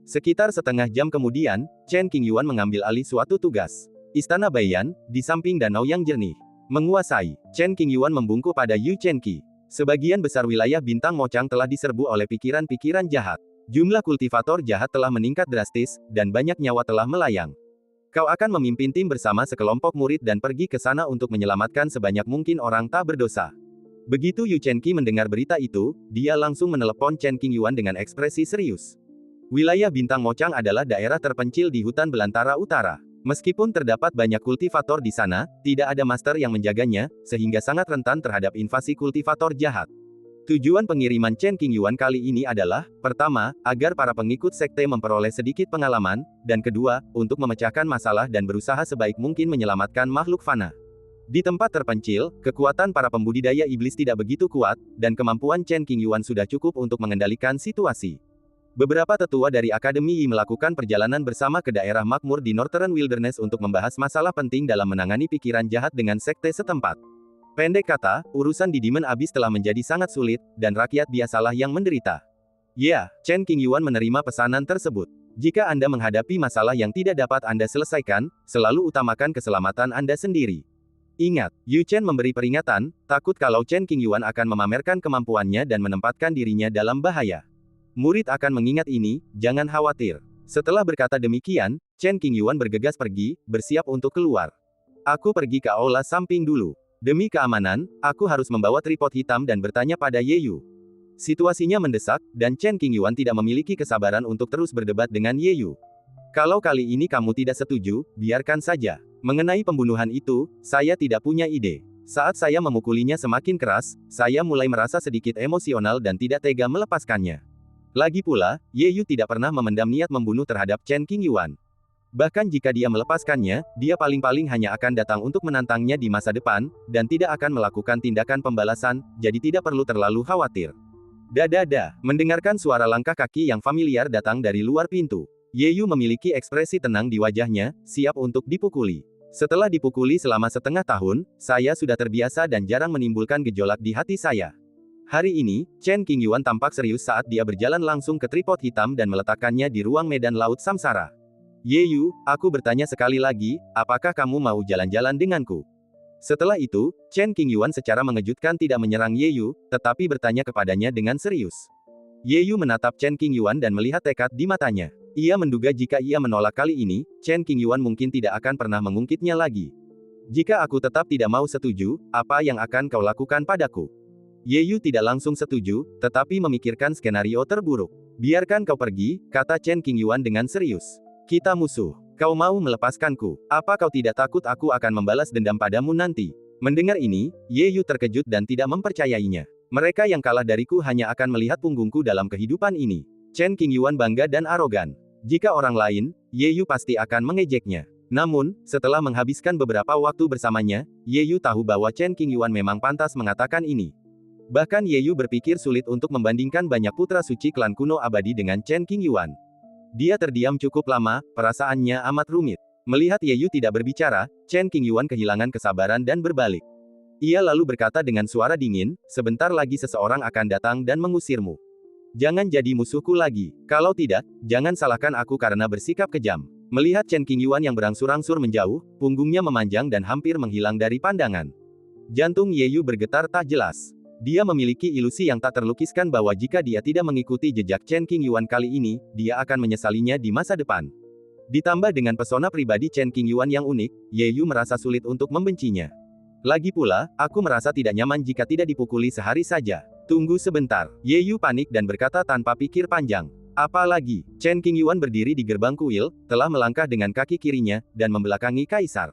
Sekitar setengah jam kemudian, Chen Qingyuan mengambil alih suatu tugas. Istana Baiyan, di samping danau yang jernih. Menguasai. Chen Qingyuan membungkuk pada Yu Chenqi. Sebagian besar wilayah bintang Mocang telah diserbu oleh pikiran-pikiran jahat. Jumlah kultivator jahat telah meningkat drastis, dan banyak nyawa telah melayang. Kau akan memimpin tim bersama sekelompok murid dan pergi ke sana untuk menyelamatkan sebanyak mungkin orang tak berdosa. Begitu Yu Chenqi mendengar berita itu, dia langsung menelepon Chen Qingyuan dengan ekspresi serius. Wilayah bintang Mocang adalah daerah terpencil di hutan belantara utara. Meskipun terdapat banyak kultivator di sana, tidak ada master yang menjaganya, sehingga sangat rentan terhadap invasi kultivator jahat. Tujuan pengiriman Chen Qingyuan kali ini adalah, pertama, agar para pengikut sekte memperoleh sedikit pengalaman, dan kedua, untuk memecahkan masalah dan berusaha sebaik mungkin menyelamatkan makhluk fana. Di tempat terpencil, kekuatan para pembudidaya iblis tidak begitu kuat, dan kemampuan Chen Qingyuan sudah cukup untuk mengendalikan situasi. Beberapa tetua dari Akademi Yi melakukan perjalanan bersama ke daerah makmur di Northern Wilderness untuk membahas masalah penting dalam menangani pikiran jahat dengan sekte setempat. Pendek kata, urusan di Demon Abyss telah menjadi sangat sulit, dan rakyat biasalah yang menderita. Ya, Chen Qingyuan menerima pesanan tersebut. Jika Anda menghadapi masalah yang tidak dapat Anda selesaikan, selalu utamakan keselamatan Anda sendiri. Ingat, Yu Chen memberi peringatan, takut kalau Chen Qingyuan akan memamerkan kemampuannya dan menempatkan dirinya dalam bahaya. Murid akan mengingat ini, jangan khawatir. Setelah berkata demikian, Chen Qingyuan bergegas pergi, bersiap untuk keluar. Aku pergi ke aula samping dulu. Demi keamanan, aku harus membawa tripod hitam dan bertanya pada Ye Yu. Situasinya mendesak, dan Chen Qingyuan tidak memiliki kesabaran untuk terus berdebat dengan Ye Yu. Kalau kali ini kamu tidak setuju, biarkan saja. Mengenai pembunuhan itu, saya tidak punya ide. Saat saya memukulinya semakin keras, saya mulai merasa sedikit emosional dan tidak tega melepaskannya. Lagi pula, Ye Yu tidak pernah memendam niat membunuh terhadap Chen Qingyuan. Bahkan jika dia melepaskannya, dia paling-paling hanya akan datang untuk menantangnya di masa depan, dan tidak akan melakukan tindakan pembalasan, jadi tidak perlu terlalu khawatir. Dadada, mendengarkan suara langkah kaki yang familiar datang dari luar pintu. Ye Yu memiliki ekspresi tenang di wajahnya, siap untuk dipukuli. Setelah dipukuli selama setengah tahun, saya sudah terbiasa dan jarang menimbulkan gejolak di hati saya. Hari ini, Chen Qingyuan tampak serius saat dia berjalan langsung ke tripod hitam dan meletakkannya di ruang medan laut samsara. Ye Yu, aku bertanya sekali lagi, apakah kamu mau jalan-jalan denganku? Setelah itu, Chen Qingyuan secara mengejutkan tidak menyerang Ye Yu, tetapi bertanya kepadanya dengan serius. Ye Yu menatap Chen Qingyuan dan melihat tekad di matanya. Ia menduga jika ia menolak kali ini, Chen Qingyuan mungkin tidak akan pernah mengungkitnya lagi. Jika aku tetap tidak mau setuju, apa yang akan kau lakukan padaku? Ye Yu tidak langsung setuju, tetapi memikirkan skenario terburuk. Biarkan kau pergi, kata Chen Qingyuan dengan serius. Kita musuh. Kau mau melepaskanku? Apa kau tidak takut aku akan membalas dendam padamu nanti? Mendengar ini, Ye Yu terkejut dan tidak mempercayainya. Mereka yang kalah dariku hanya akan melihat punggungku dalam kehidupan ini. Chen Qingyuan bangga dan arogan. Jika orang lain, Ye Yu pasti akan mengejeknya. Namun, setelah menghabiskan beberapa waktu bersamanya, Ye Yu tahu bahwa Chen Qingyuan memang pantas mengatakan ini. Bahkan Ye Yu berpikir sulit untuk membandingkan banyak putra suci klan kuno abadi dengan Chen Qingyuan. Dia terdiam cukup lama, perasaannya amat rumit. Melihat Ye Yu tidak berbicara, Chen Qingyuan kehilangan kesabaran dan berbalik. Ia lalu berkata dengan suara dingin, sebentar lagi seseorang akan datang dan mengusirmu. Jangan jadi musuhku lagi. Kalau tidak, jangan salahkan aku karena bersikap kejam. Melihat Chen Qingyuan yang berangsur-angsur menjauh, punggungnya memanjang dan hampir menghilang dari pandangan. Jantung Ye Yu bergetar tak jelas. Dia memiliki ilusi yang tak terlukiskan bahwa jika dia tidak mengikuti jejak Chen Qingyuan kali ini, dia akan menyesalinya di masa depan. Ditambah dengan pesona pribadi Chen Qingyuan yang unik, Ye Yu merasa sulit untuk membencinya. Lagi pula, aku merasa tidak nyaman jika tidak dipukuli sehari saja. Tunggu sebentar. Ye Yu panik dan berkata tanpa pikir panjang. Apalagi, Chen Qingyuan berdiri di gerbang kuil, telah melangkah dengan kaki kirinya, dan membelakangi kaisar.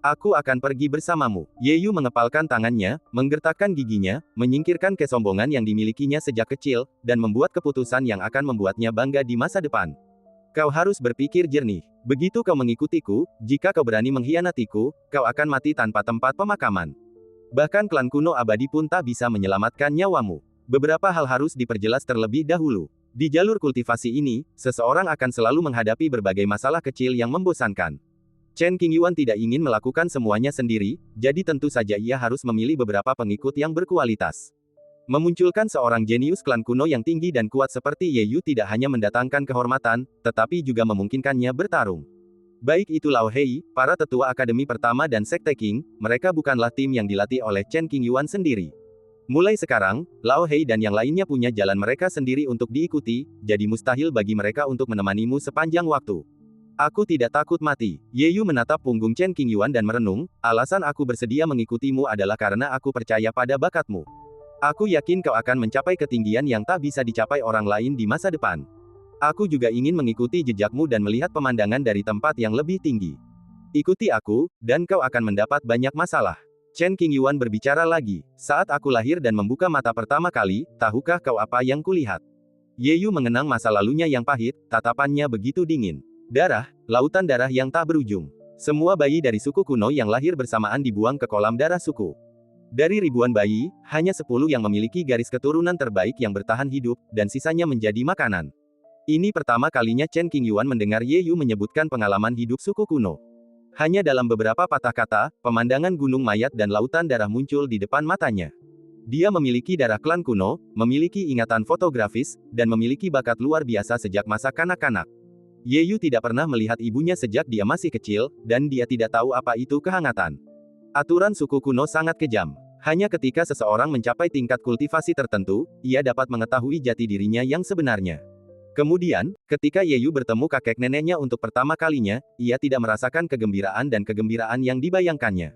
Aku akan pergi bersamamu. Ye Yu mengepalkan tangannya, menggertakkan giginya, menyingkirkan kesombongan yang dimilikinya sejak kecil, dan membuat keputusan yang akan membuatnya bangga di masa depan. Kau harus berpikir jernih. Begitu kau mengikutiku, jika kau berani mengkhianatiku, kau akan mati tanpa tempat pemakaman. Bahkan klan kuno abadi pun tak bisa menyelamatkan nyawamu. Beberapa hal harus diperjelas terlebih dahulu. Di jalur kultivasi ini, seseorang akan selalu menghadapi berbagai masalah kecil yang membosankan. Chen Qingyuan tidak ingin melakukan semuanya sendiri, jadi tentu saja ia harus memilih beberapa pengikut yang berkualitas. Memunculkan seorang jenius klan kuno yang tinggi dan kuat seperti Ye Yu tidak hanya mendatangkan kehormatan, tetapi juga memungkinkannya bertarung. Baik itu Lao Hei, para tetua akademi pertama dan Sekte Qing, mereka bukanlah tim yang dilatih oleh Chen Qingyuan sendiri. Mulai sekarang, Lao Hei dan yang lainnya punya jalan mereka sendiri untuk diikuti, jadi mustahil bagi mereka untuk menemanimu sepanjang waktu. Aku tidak takut mati. Ye Yu menatap punggung Chen Qingyuan dan merenung, alasan aku bersedia mengikutimu adalah karena aku percaya pada bakatmu. Aku yakin kau akan mencapai ketinggian yang tak bisa dicapai orang lain di masa depan. Aku juga ingin mengikuti jejakmu dan melihat pemandangan dari tempat yang lebih tinggi. Ikuti aku, dan kau akan mendapat banyak masalah. Chen Qingyuan berbicara lagi. Saat aku lahir dan membuka mata pertama kali, tahukah kau apa yang kulihat? Ye Yu mengenang masa lalunya yang pahit, tatapannya begitu dingin. Darah, lautan darah yang tak berujung. Semua bayi dari suku kuno yang lahir bersamaan dibuang ke kolam darah suku. Dari ribuan bayi, hanya 10 yang memiliki garis keturunan terbaik yang bertahan hidup, dan sisanya menjadi makanan. Ini pertama kalinya Chen Qingyuan mendengar Ye Yu menyebutkan pengalaman hidup suku kuno. Hanya dalam beberapa patah kata, pemandangan gunung mayat dan lautan darah muncul di depan matanya. Dia memiliki darah klan kuno, memiliki ingatan fotografis, dan memiliki bakat luar biasa sejak masa kanak-kanak. Yeyu tidak pernah melihat ibunya sejak dia masih kecil, dan dia tidak tahu apa itu kehangatan. Aturan suku kuno sangat kejam. Hanya ketika seseorang mencapai tingkat kultivasi tertentu, ia dapat mengetahui jati dirinya yang sebenarnya. Kemudian, ketika Yeyu bertemu kakek neneknya untuk pertama kalinya, ia tidak merasakan kegembiraan dan kegembiraan yang dibayangkannya.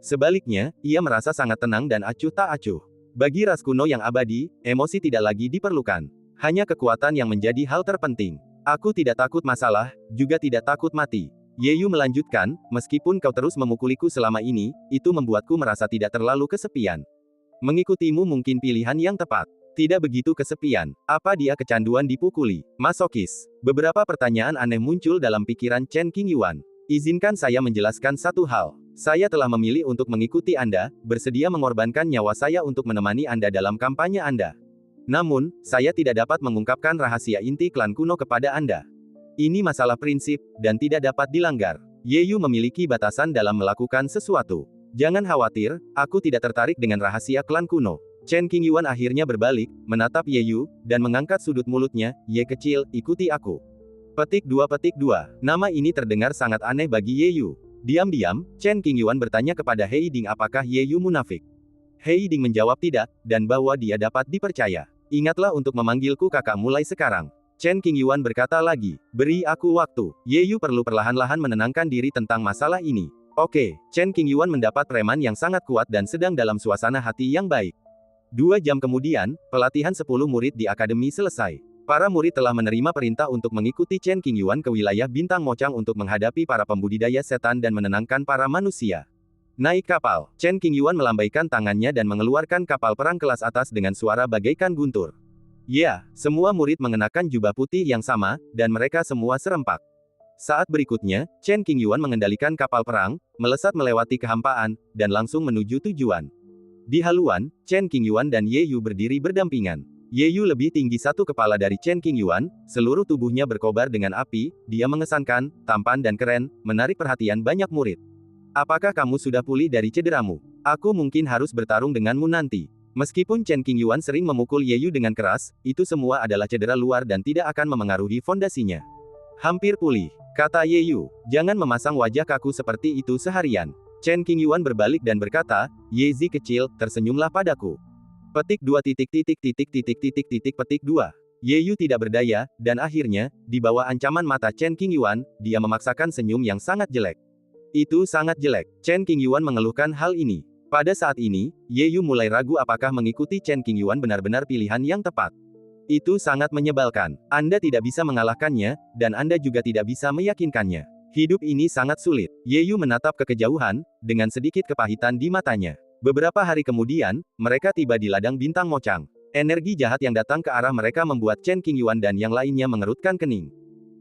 Sebaliknya, ia merasa sangat tenang dan acuh tak acuh. Bagi ras kuno yang abadi, emosi tidak lagi diperlukan. Hanya kekuatan yang menjadi hal terpenting. Aku tidak takut masalah, juga tidak takut mati. Yeyu melanjutkan, meskipun kau terus memukuliku selama ini, itu membuatku merasa tidak terlalu kesepian. Mengikutimu mungkin pilihan yang tepat. Tidak begitu kesepian. Apa dia kecanduan dipukuli? Masokis. Beberapa pertanyaan aneh muncul dalam pikiran Chen Qingyuan. Izinkan saya menjelaskan satu hal. Saya telah memilih untuk mengikuti Anda, bersedia mengorbankan nyawa saya untuk menemani Anda dalam kampanye Anda. Namun, saya tidak dapat mengungkapkan rahasia inti klan kuno kepada Anda. Ini masalah prinsip, dan tidak dapat dilanggar. Yeyu memiliki batasan dalam melakukan sesuatu. Jangan khawatir, aku tidak tertarik dengan rahasia klan kuno. Chen Qingyuan akhirnya berbalik, menatap Yeyu, dan mengangkat sudut mulutnya, Ye kecil, ikuti aku. Petik 2. Nama ini terdengar sangat aneh bagi Yeyu. Diam-diam, Chen Qingyuan bertanya kepada He Yiding apakah Yeyu munafik. He Yiding menjawab tidak, dan bahwa dia dapat dipercaya. Ingatlah untuk memanggilku kakak mulai sekarang. Chen Qingyuan berkata lagi, beri aku waktu. Yeyu perlu perlahan-lahan menenangkan diri tentang masalah ini. Oke, Chen Qingyuan mendapat preman yang sangat kuat dan sedang dalam suasana hati yang baik. 2 jam kemudian, pelatihan 10 murid di akademi selesai. Para murid telah menerima perintah untuk mengikuti Chen Qingyuan ke wilayah Bintang Mocang untuk menghadapi para pembudidaya setan dan menenangkan para manusia. Naik kapal, Chen Qingyuan melambaikan tangannya dan mengeluarkan kapal perang kelas atas dengan suara bagaikan guntur. Ya, semua murid mengenakan jubah putih yang sama, dan mereka semua serempak. Saat berikutnya, Chen Qingyuan mengendalikan kapal perang, melesat melewati kehampaan, dan langsung menuju tujuan. Di haluan, Chen Qingyuan dan Yeyu berdiri berdampingan. Yeyu lebih tinggi satu kepala dari Chen Qingyuan, seluruh tubuhnya berkobar dengan api, dia mengesankan, tampan dan keren, menarik perhatian banyak murid. Apakah kamu sudah pulih dari cederamu? Aku mungkin harus bertarung denganmu nanti. Meskipun Chen Qingyuan sering memukul Yeyu dengan keras, itu semua adalah cedera luar dan tidak akan memengaruhi fondasinya. Hampir pulih, kata Yeyu, jangan memasang wajah kaku seperti itu seharian. Chen Qingyuan berbalik dan berkata, Yezi kecil, tersenyumlah padaku. Petik 2. Petik 2. Yeyu tidak berdaya, dan akhirnya, di bawah ancaman mata Chen Qingyuan, dia memaksakan senyum yang sangat jelek. Itu sangat jelek. Chen Qingyuan mengeluhkan hal ini. Pada saat ini, Yeyu mulai ragu apakah mengikuti Chen Qingyuan benar-benar pilihan yang tepat. Itu sangat menyebalkan. Anda tidak bisa mengalahkannya, dan Anda juga tidak bisa meyakinkannya. Hidup ini sangat sulit. Yeyu menatap ke kejauhan, dengan sedikit kepahitan di matanya. Beberapa hari kemudian, mereka tiba di ladang Bintang Mocang. Energi jahat yang datang ke arah mereka membuat Chen Qingyuan dan yang lainnya mengerutkan kening.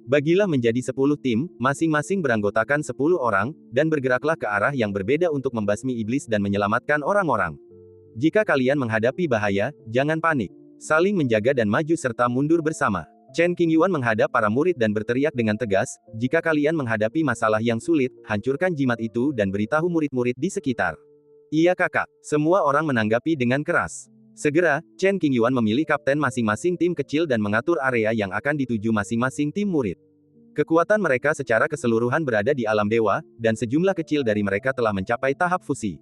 Bagilah menjadi 10 tim, masing-masing beranggotakan 10 orang, dan bergeraklah ke arah yang berbeda untuk membasmi iblis dan menyelamatkan orang-orang. Jika kalian menghadapi bahaya, jangan panik. Saling menjaga dan maju serta mundur bersama. Chen Qingyuan menghadap para murid dan berteriak dengan tegas, jika kalian menghadapi masalah yang sulit, hancurkan jimat itu dan beritahu murid-murid di sekitar. Iya kakak, semua orang menanggapi dengan keras. Segera, Chen Qingyuan memilih kapten masing-masing tim kecil dan mengatur area yang akan dituju masing-masing tim murid. Kekuatan mereka secara keseluruhan berada di alam dewa, dan sejumlah kecil dari mereka telah mencapai tahap fusi.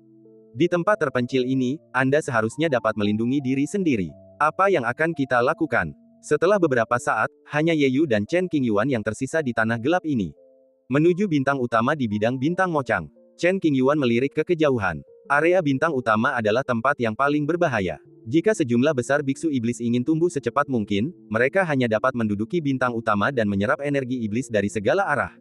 Di tempat terpencil ini, Anda seharusnya dapat melindungi diri sendiri. Apa yang akan kita lakukan? Setelah beberapa saat, hanya Yeyu dan Chen Qingyuan yang tersisa di tanah gelap ini. Menuju bintang utama di bidang Bintang Mocang. Chen Qingyuan melirik ke kejauhan. Area bintang utama adalah tempat yang paling berbahaya. Jika sejumlah besar biksu iblis ingin tumbuh secepat mungkin, mereka hanya dapat menduduki bintang utama dan menyerap energi iblis dari segala arah.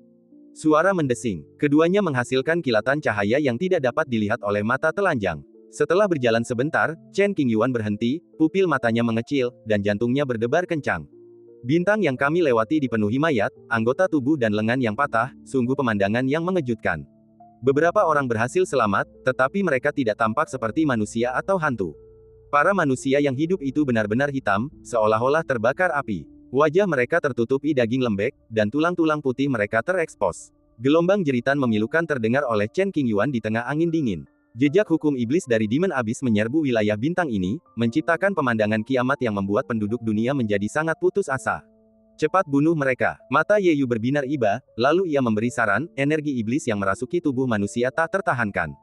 Suara mendesing. Keduanya menghasilkan kilatan cahaya yang tidak dapat dilihat oleh mata telanjang. Setelah berjalan sebentar, Chen Qingyuan berhenti, pupil matanya mengecil, dan jantungnya berdebar kencang. Bintang yang kami lewati dipenuhi mayat, anggota tubuh dan lengan yang patah, sungguh pemandangan yang mengejutkan. Beberapa orang berhasil selamat, tetapi mereka tidak tampak seperti manusia atau hantu. Para manusia yang hidup itu benar-benar hitam, seolah-olah terbakar api. Wajah mereka tertutupi daging lembek, dan tulang-tulang putih mereka terekspos. Gelombang jeritan memilukan terdengar oleh Chen Qingyuan di tengah angin dingin. Jejak hukum iblis dari Demon Abyss menyerbu wilayah bintang ini, menciptakan pemandangan kiamat yang membuat penduduk dunia menjadi sangat putus asa. Cepat bunuh mereka. Mata Yeyu berbinar iba, lalu ia memberi saran, energi iblis yang merasuki tubuh manusia tak tertahankan.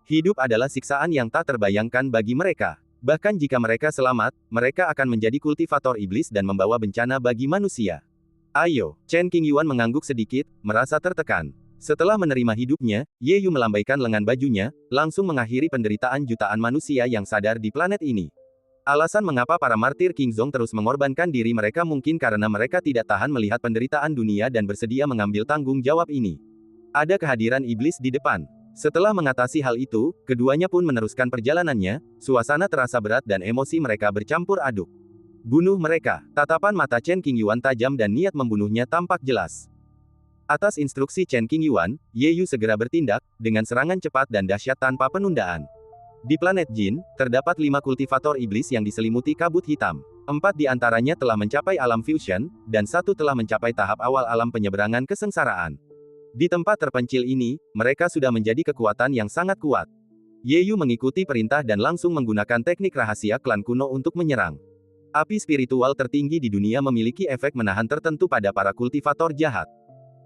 Hidup adalah siksaan yang tak terbayangkan bagi mereka. Bahkan jika mereka selamat, mereka akan menjadi kultivator iblis dan membawa bencana bagi manusia. Ayo, Chen Qingyuan mengangguk sedikit, merasa tertekan. Setelah menerima hidupnya, Yeyu melambaikan lengan bajunya, langsung mengakhiri penderitaan jutaan manusia yang sadar di planet ini. Alasan mengapa para martir Kingzong terus mengorbankan diri mereka mungkin karena mereka tidak tahan melihat penderitaan dunia dan bersedia mengambil tanggung jawab ini. Ada kehadiran iblis di depan. Setelah mengatasi hal itu, keduanya pun meneruskan perjalanannya, suasana terasa berat dan emosi mereka bercampur aduk. Bunuh mereka. Tatapan mata Chen Qingyuan tajam dan niat membunuhnya tampak jelas. Atas instruksi Chen Qingyuan, Yeyu segera bertindak, dengan serangan cepat dan dahsyat tanpa penundaan. Di planet Jin, terdapat 5 kultivator iblis yang diselimuti kabut hitam. 4 di antaranya telah mencapai alam fusion, dan 1 telah mencapai tahap awal alam penyeberangan kesengsaraan. Di tempat terpencil ini, mereka sudah menjadi kekuatan yang sangat kuat. Yeyu mengikuti perintah dan langsung menggunakan teknik rahasia klan kuno untuk menyerang. Api spiritual tertinggi di dunia memiliki efek menahan tertentu pada para kultivator jahat.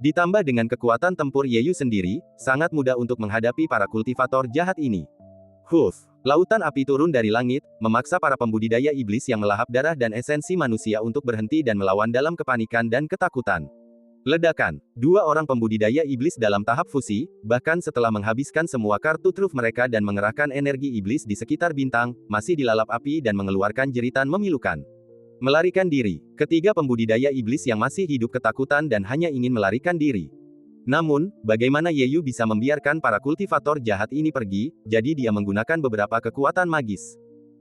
Ditambah dengan kekuatan tempur Yeyu sendiri, sangat mudah untuk menghadapi para kultivator jahat ini. Lautan api turun dari langit, memaksa para pembudidaya iblis yang melahap darah dan esensi manusia untuk berhenti dan melawan dalam kepanikan dan ketakutan. Ledakan. 2 orang pembudidaya iblis dalam tahap fusi, bahkan setelah menghabiskan semua kartu truf mereka dan mengerahkan energi iblis di sekitar bintang, masih dilalap api dan mengeluarkan jeritan memilukan. Melarikan diri. Ketiga pembudidaya iblis yang masih hidup ketakutan dan hanya ingin melarikan diri. Namun, bagaimana Yeyu bisa membiarkan para kultivator jahat ini pergi, jadi dia menggunakan beberapa kekuatan magis.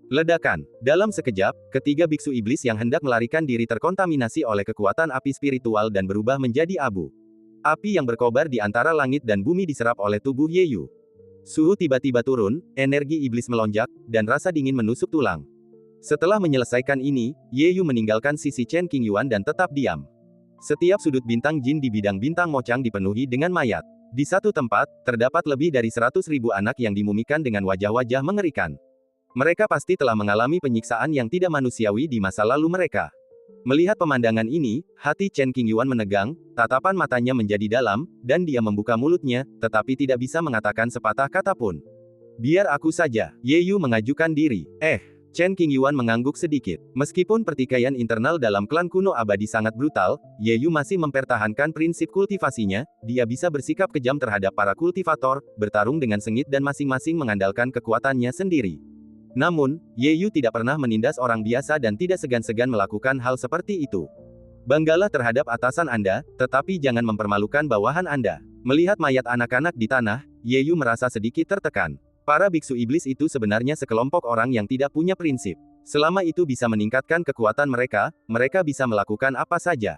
Ledakan. Dalam sekejap, ketiga biksu iblis yang hendak melarikan diri terkontaminasi oleh kekuatan api spiritual dan berubah menjadi abu. Api yang berkobar di antara langit dan bumi diserap oleh tubuh Yeyu. Suhu tiba-tiba turun, energi iblis melonjak, dan rasa dingin menusuk tulang. Setelah menyelesaikan ini, Yeyu meninggalkan sisi Chen Qingyuan dan tetap diam. Setiap sudut bintang Jin di bidang bintang Mochang dipenuhi dengan mayat. Di satu tempat, terdapat lebih dari 100.000 anak yang dimumikan dengan wajah-wajah mengerikan. Mereka pasti telah mengalami penyiksaan yang tidak manusiawi di masa lalu mereka. Melihat pemandangan ini, hati Chen Qingyuan menegang, tatapan matanya menjadi dalam, dan dia membuka mulutnya, tetapi tidak bisa mengatakan sepatah kata pun. Biar aku saja. Yeyu mengajukan diri. Chen Qingyuan mengangguk sedikit. Meskipun pertikaian internal dalam klan kuno abadi sangat brutal, Yeyu masih mempertahankan prinsip kultivasinya, dia bisa bersikap kejam terhadap para kultivator, bertarung dengan sengit dan masing-masing mengandalkan kekuatannya sendiri. Namun, Yeyu tidak pernah menindas orang biasa dan tidak segan-segan melakukan hal seperti itu. Banggalah terhadap atasan Anda, tetapi jangan mempermalukan bawahan Anda. Melihat mayat anak-anak di tanah, Yeyu merasa sedikit tertekan. Para biksu iblis itu sebenarnya sekelompok orang yang tidak punya prinsip. Selama itu bisa meningkatkan kekuatan mereka, mereka bisa melakukan apa saja.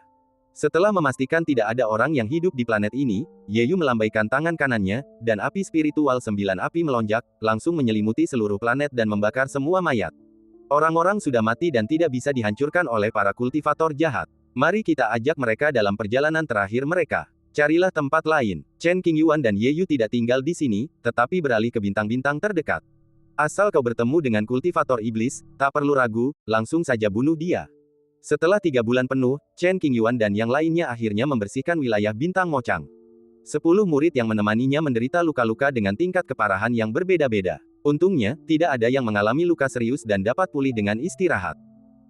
Setelah memastikan tidak ada orang yang hidup di planet ini, Yeyu melambaikan tangan kanannya, dan api spiritual 9 api melonjak, langsung menyelimuti seluruh planet dan membakar semua mayat. Orang-orang sudah mati dan tidak bisa dihancurkan oleh para kultivator jahat. Mari kita ajak mereka dalam perjalanan terakhir mereka. Carilah tempat lain. Chen Qingyuan dan Yeyu tidak tinggal di sini, tetapi beralih ke bintang-bintang terdekat. Asal kau bertemu dengan kultivator iblis, tak perlu ragu, langsung saja bunuh dia. Setelah 3 bulan penuh, Chen Qingyuan dan yang lainnya akhirnya membersihkan wilayah bintang Mochang. 10 murid yang menemaninya menderita luka-luka dengan tingkat keparahan yang berbeda-beda. Untungnya, tidak ada yang mengalami luka serius dan dapat pulih dengan istirahat.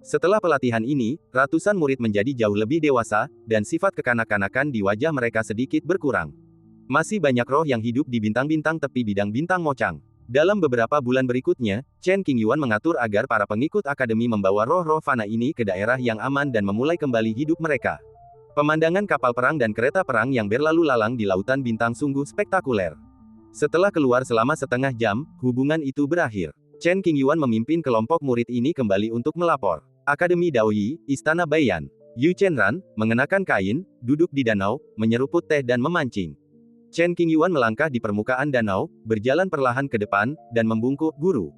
Setelah pelatihan ini, ratusan murid menjadi jauh lebih dewasa, dan sifat kekanak-kanakan di wajah mereka sedikit berkurang. Masih banyak roh yang hidup di bintang-bintang tepi bidang bintang Mochang. Dalam beberapa bulan berikutnya, Chen Qingyuan mengatur agar para pengikut akademi membawa roh-roh fana ini ke daerah yang aman dan memulai kembali hidup mereka. Pemandangan kapal perang dan kereta perang yang berlalu lalang di lautan bintang sungguh spektakuler. Setelah keluar selama setengah jam, hubungan itu berakhir. Chen Qingyuan memimpin kelompok murid ini kembali untuk melapor. Akademi Daoyi, Istana Baiyan. Yu Chenran, mengenakan kain, duduk di danau, menyeruput teh dan memancing. Chen Qingyuan melangkah di permukaan danau, berjalan perlahan ke depan, dan membungkuk, "Guru."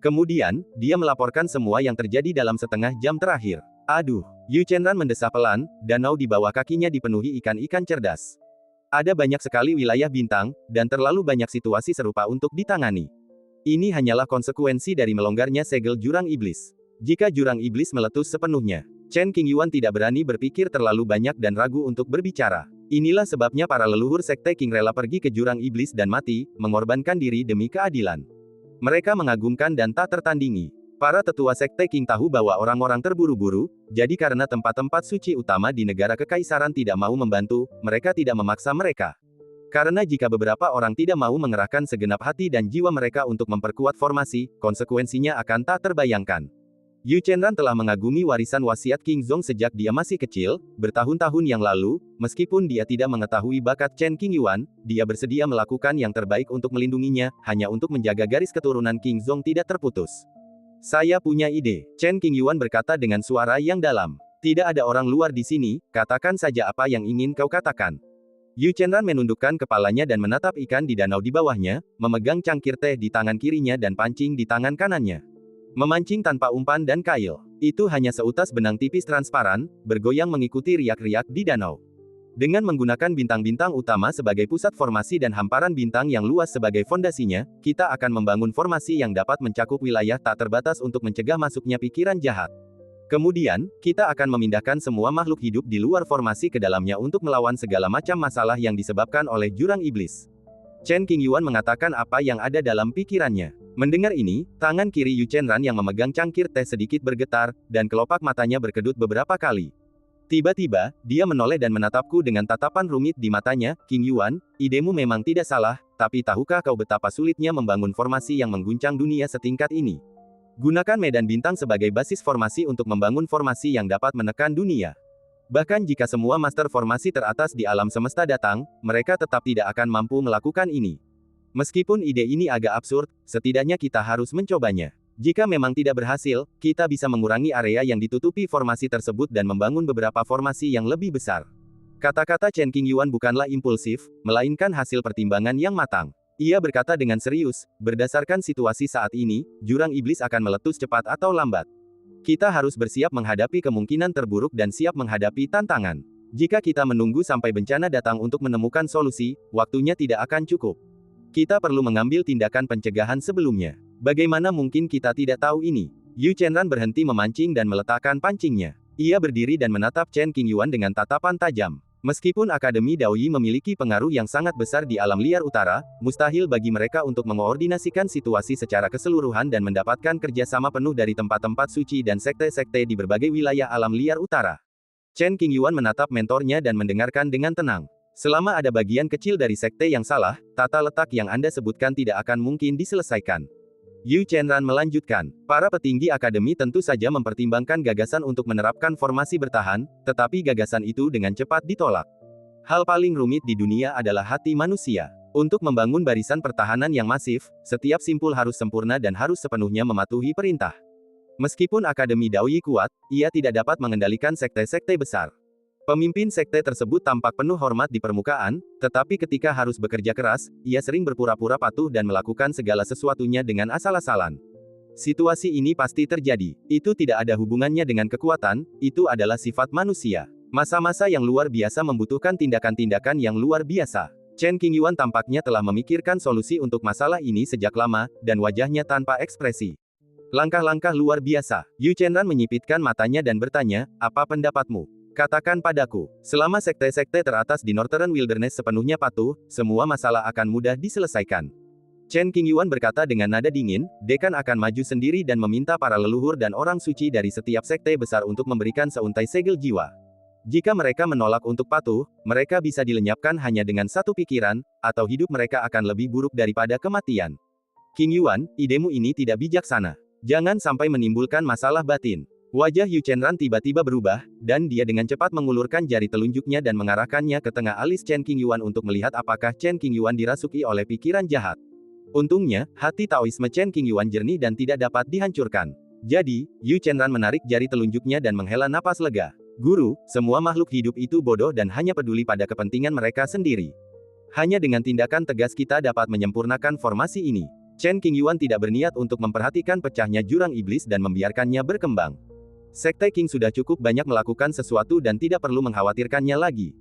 Kemudian, dia melaporkan semua yang terjadi dalam setengah jam terakhir. Aduh, Yu Chenran mendesah pelan, danau di bawah kakinya dipenuhi ikan-ikan cerdas. Ada banyak sekali wilayah bintang, dan terlalu banyak situasi serupa untuk ditangani. Ini hanyalah konsekuensi dari melonggarnya segel jurang iblis. Jika jurang iblis meletus sepenuhnya, Chen Qingyuan tidak berani berpikir terlalu banyak dan ragu untuk berbicara. Inilah sebabnya para leluhur Sekte Qing rela pergi ke jurang iblis dan mati, mengorbankan diri demi keadilan. Mereka mengagumkan dan tak tertandingi. Para tetua Sekte Qing tahu bahwa orang-orang terburu-buru, jadi karena tempat-tempat suci utama di negara kekaisaran tidak mau membantu, mereka tidak memaksa mereka. Karena jika beberapa orang tidak mau mengerahkan segenap hati dan jiwa mereka untuk memperkuat formasi, konsekuensinya akan tak terbayangkan. Yu Chenran telah mengagumi warisan wasiat King Zong sejak dia masih kecil, bertahun-tahun yang lalu, meskipun dia tidak mengetahui bakat Chen Qingyuan, dia bersedia melakukan yang terbaik untuk melindunginya, hanya untuk menjaga garis keturunan King Zong tidak terputus. Saya punya ide, Chen Qingyuan berkata dengan suara yang dalam. Tidak ada orang luar di sini, katakan saja apa yang ingin kau katakan. Yu Chenran menundukkan kepalanya dan menatap ikan di danau di bawahnya, memegang cangkir teh di tangan kirinya dan pancing di tangan kanannya. Memancing tanpa umpan dan kail. Itu hanya seutas benang tipis transparan, bergoyang mengikuti riak-riak di danau. Dengan menggunakan bintang-bintang utama sebagai pusat formasi dan hamparan bintang yang luas sebagai fondasinya, kita akan membangun formasi yang dapat mencakup wilayah tak terbatas untuk mencegah masuknya pikiran jahat. Kemudian, kita akan memindahkan semua makhluk hidup di luar formasi ke dalamnya untuk melawan segala macam masalah yang disebabkan oleh jurang iblis. Chen Qingyuan mengatakan apa yang ada dalam pikirannya. Mendengar ini, tangan kiri Yu Chenran yang memegang cangkir teh sedikit bergetar, dan kelopak matanya berkedut beberapa kali. Tiba-tiba, dia menoleh dan menatapku dengan tatapan rumit di matanya. Qingyuan, idemu memang tidak salah, tapi tahukah kau betapa sulitnya membangun formasi yang mengguncang dunia setingkat ini? Gunakan medan bintang sebagai basis formasi untuk membangun formasi yang dapat menekan dunia. Bahkan jika semua master formasi teratas di alam semesta datang, mereka tetap tidak akan mampu melakukan ini. Meskipun ide ini agak absurd, setidaknya kita harus mencobanya. Jika memang tidak berhasil, kita bisa mengurangi area yang ditutupi formasi tersebut dan membangun beberapa formasi yang lebih besar. Kata-kata Chen Qingyuan bukanlah impulsif, melainkan hasil pertimbangan yang matang. Ia berkata dengan serius, berdasarkan situasi saat ini, jurang iblis akan meletus cepat atau lambat. Kita harus bersiap menghadapi kemungkinan terburuk dan siap menghadapi tantangan. Jika kita menunggu sampai bencana datang untuk menemukan solusi, waktunya tidak akan cukup. Kita perlu mengambil tindakan pencegahan sebelumnya. Bagaimana mungkin kita tidak tahu ini? Yu Chenran berhenti memancing dan meletakkan pancingnya. Ia berdiri dan menatap Chen Qingyuan dengan tatapan tajam. Meskipun Akademi Daoyi memiliki pengaruh yang sangat besar di alam liar utara, mustahil bagi mereka untuk mengoordinasikan situasi secara keseluruhan dan mendapatkan kerjasama penuh dari tempat-tempat suci dan sekte-sekte di berbagai wilayah alam liar utara. Chen Qingyuan menatap mentornya dan mendengarkan dengan tenang. Selama ada bagian kecil dari sekte yang salah, tata letak yang Anda sebutkan tidak akan mungkin diselesaikan. Yu Chenran melanjutkan, para petinggi akademi tentu saja mempertimbangkan gagasan untuk menerapkan formasi bertahan, tetapi gagasan itu dengan cepat ditolak. Hal paling rumit di dunia adalah hati manusia. Untuk membangun barisan pertahanan yang masif, setiap simpul harus sempurna dan harus sepenuhnya mematuhi perintah. Meskipun Akademi Daoyi kuat, ia tidak dapat mengendalikan sekte-sekte besar. Pemimpin sekte tersebut tampak penuh hormat di permukaan, tetapi ketika harus bekerja keras, ia sering berpura-pura patuh dan melakukan segala sesuatunya dengan asal-asalan. Situasi ini pasti terjadi. Itu tidak ada hubungannya dengan kekuatan, itu adalah sifat manusia. Masa-masa yang luar biasa membutuhkan tindakan-tindakan yang luar biasa. Chen Qingyuan tampaknya telah memikirkan solusi untuk masalah ini sejak lama, dan wajahnya tanpa ekspresi. Langkah-langkah luar biasa. Yu Chenran menyipitkan matanya dan bertanya, apa pendapatmu? Katakan padaku, selama sekte-sekte teratas di Northern Wilderness sepenuhnya patuh, semua masalah akan mudah diselesaikan. Chen Qingyuan berkata dengan nada dingin, dekan akan maju sendiri dan meminta para leluhur dan orang suci dari setiap sekte besar untuk memberikan seuntai segel jiwa. Jika mereka menolak untuk patuh, mereka bisa dilenyapkan hanya dengan satu pikiran, atau hidup mereka akan lebih buruk daripada kematian. Qingyuan, idemu ini tidak bijaksana. Jangan sampai menimbulkan masalah batin. Wajah Yu Chenran tiba-tiba berubah, dan dia dengan cepat mengulurkan jari telunjuknya dan mengarahkannya ke tengah alis Chen Qingyuan untuk melihat apakah Chen Qingyuan dirasuki oleh pikiran jahat. Untungnya, hati Taoisme Chen Qingyuan jernih dan tidak dapat dihancurkan. Jadi, Yu Chenran menarik jari telunjuknya dan menghela napas lega. Guru, semua makhluk hidup itu bodoh dan hanya peduli pada kepentingan mereka sendiri. Hanya dengan tindakan tegas kita dapat menyempurnakan formasi ini. Chen Qingyuan tidak berniat untuk memperhatikan pecahnya jurang iblis dan membiarkannya berkembang. Sekte Qing sudah cukup banyak melakukan sesuatu dan tidak perlu mengkhawatirkannya lagi.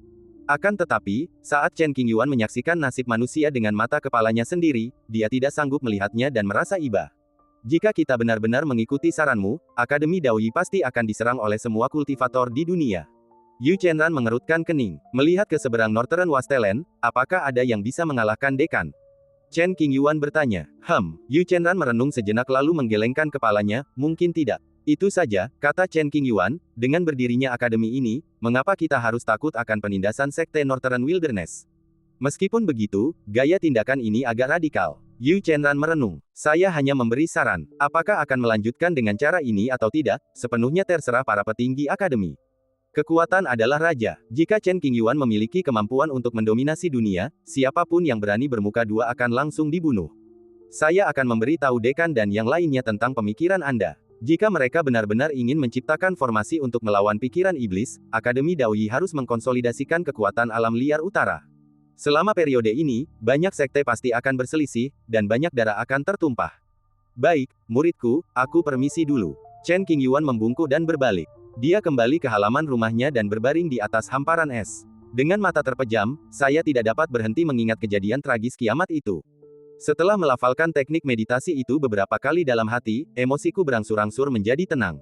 Akan tetapi, saat Chen Qingyuan menyaksikan nasib manusia dengan mata kepalanya sendiri, dia tidak sanggup melihatnya dan merasa iba. Jika kita benar-benar mengikuti saranmu, Akademi Daoyi pasti akan diserang oleh semua kultivator di dunia. Yu Chenran mengerutkan kening. Melihat ke seberang Northern Wasteland, apakah ada yang bisa mengalahkan dekan? Chen Qingyuan bertanya. Yu Chenran merenung sejenak lalu menggelengkan kepalanya, mungkin tidak. Itu saja, kata Chen Qingyuan, dengan berdirinya akademi ini, mengapa kita harus takut akan penindasan sekte Northern Wilderness? Meskipun begitu, gaya tindakan ini agak radikal. Yu Chenran merenung. Saya hanya memberi saran. Apakah akan melanjutkan dengan cara ini atau tidak, sepenuhnya terserah para petinggi akademi. Kekuatan adalah raja. Jika Chen Qingyuan memiliki kemampuan untuk mendominasi dunia, siapapun yang berani bermuka dua akan langsung dibunuh. Saya akan memberi tahu dekan dan yang lainnya tentang pemikiran Anda. Jika mereka benar-benar ingin menciptakan formasi untuk melawan pikiran iblis, Akademi Daoyi harus mengkonsolidasikan kekuatan alam liar utara. Selama periode ini, banyak sekte pasti akan berselisih, dan banyak darah akan tertumpah. Baik, muridku, aku permisi dulu. Chen Qingyuan membungkuk dan berbalik. Dia kembali ke halaman rumahnya dan berbaring di atas hamparan es. Dengan mata terpejam, saya tidak dapat berhenti mengingat kejadian tragis kiamat itu. Setelah melafalkan teknik meditasi itu beberapa kali dalam hati, emosiku berangsur-angsur menjadi tenang.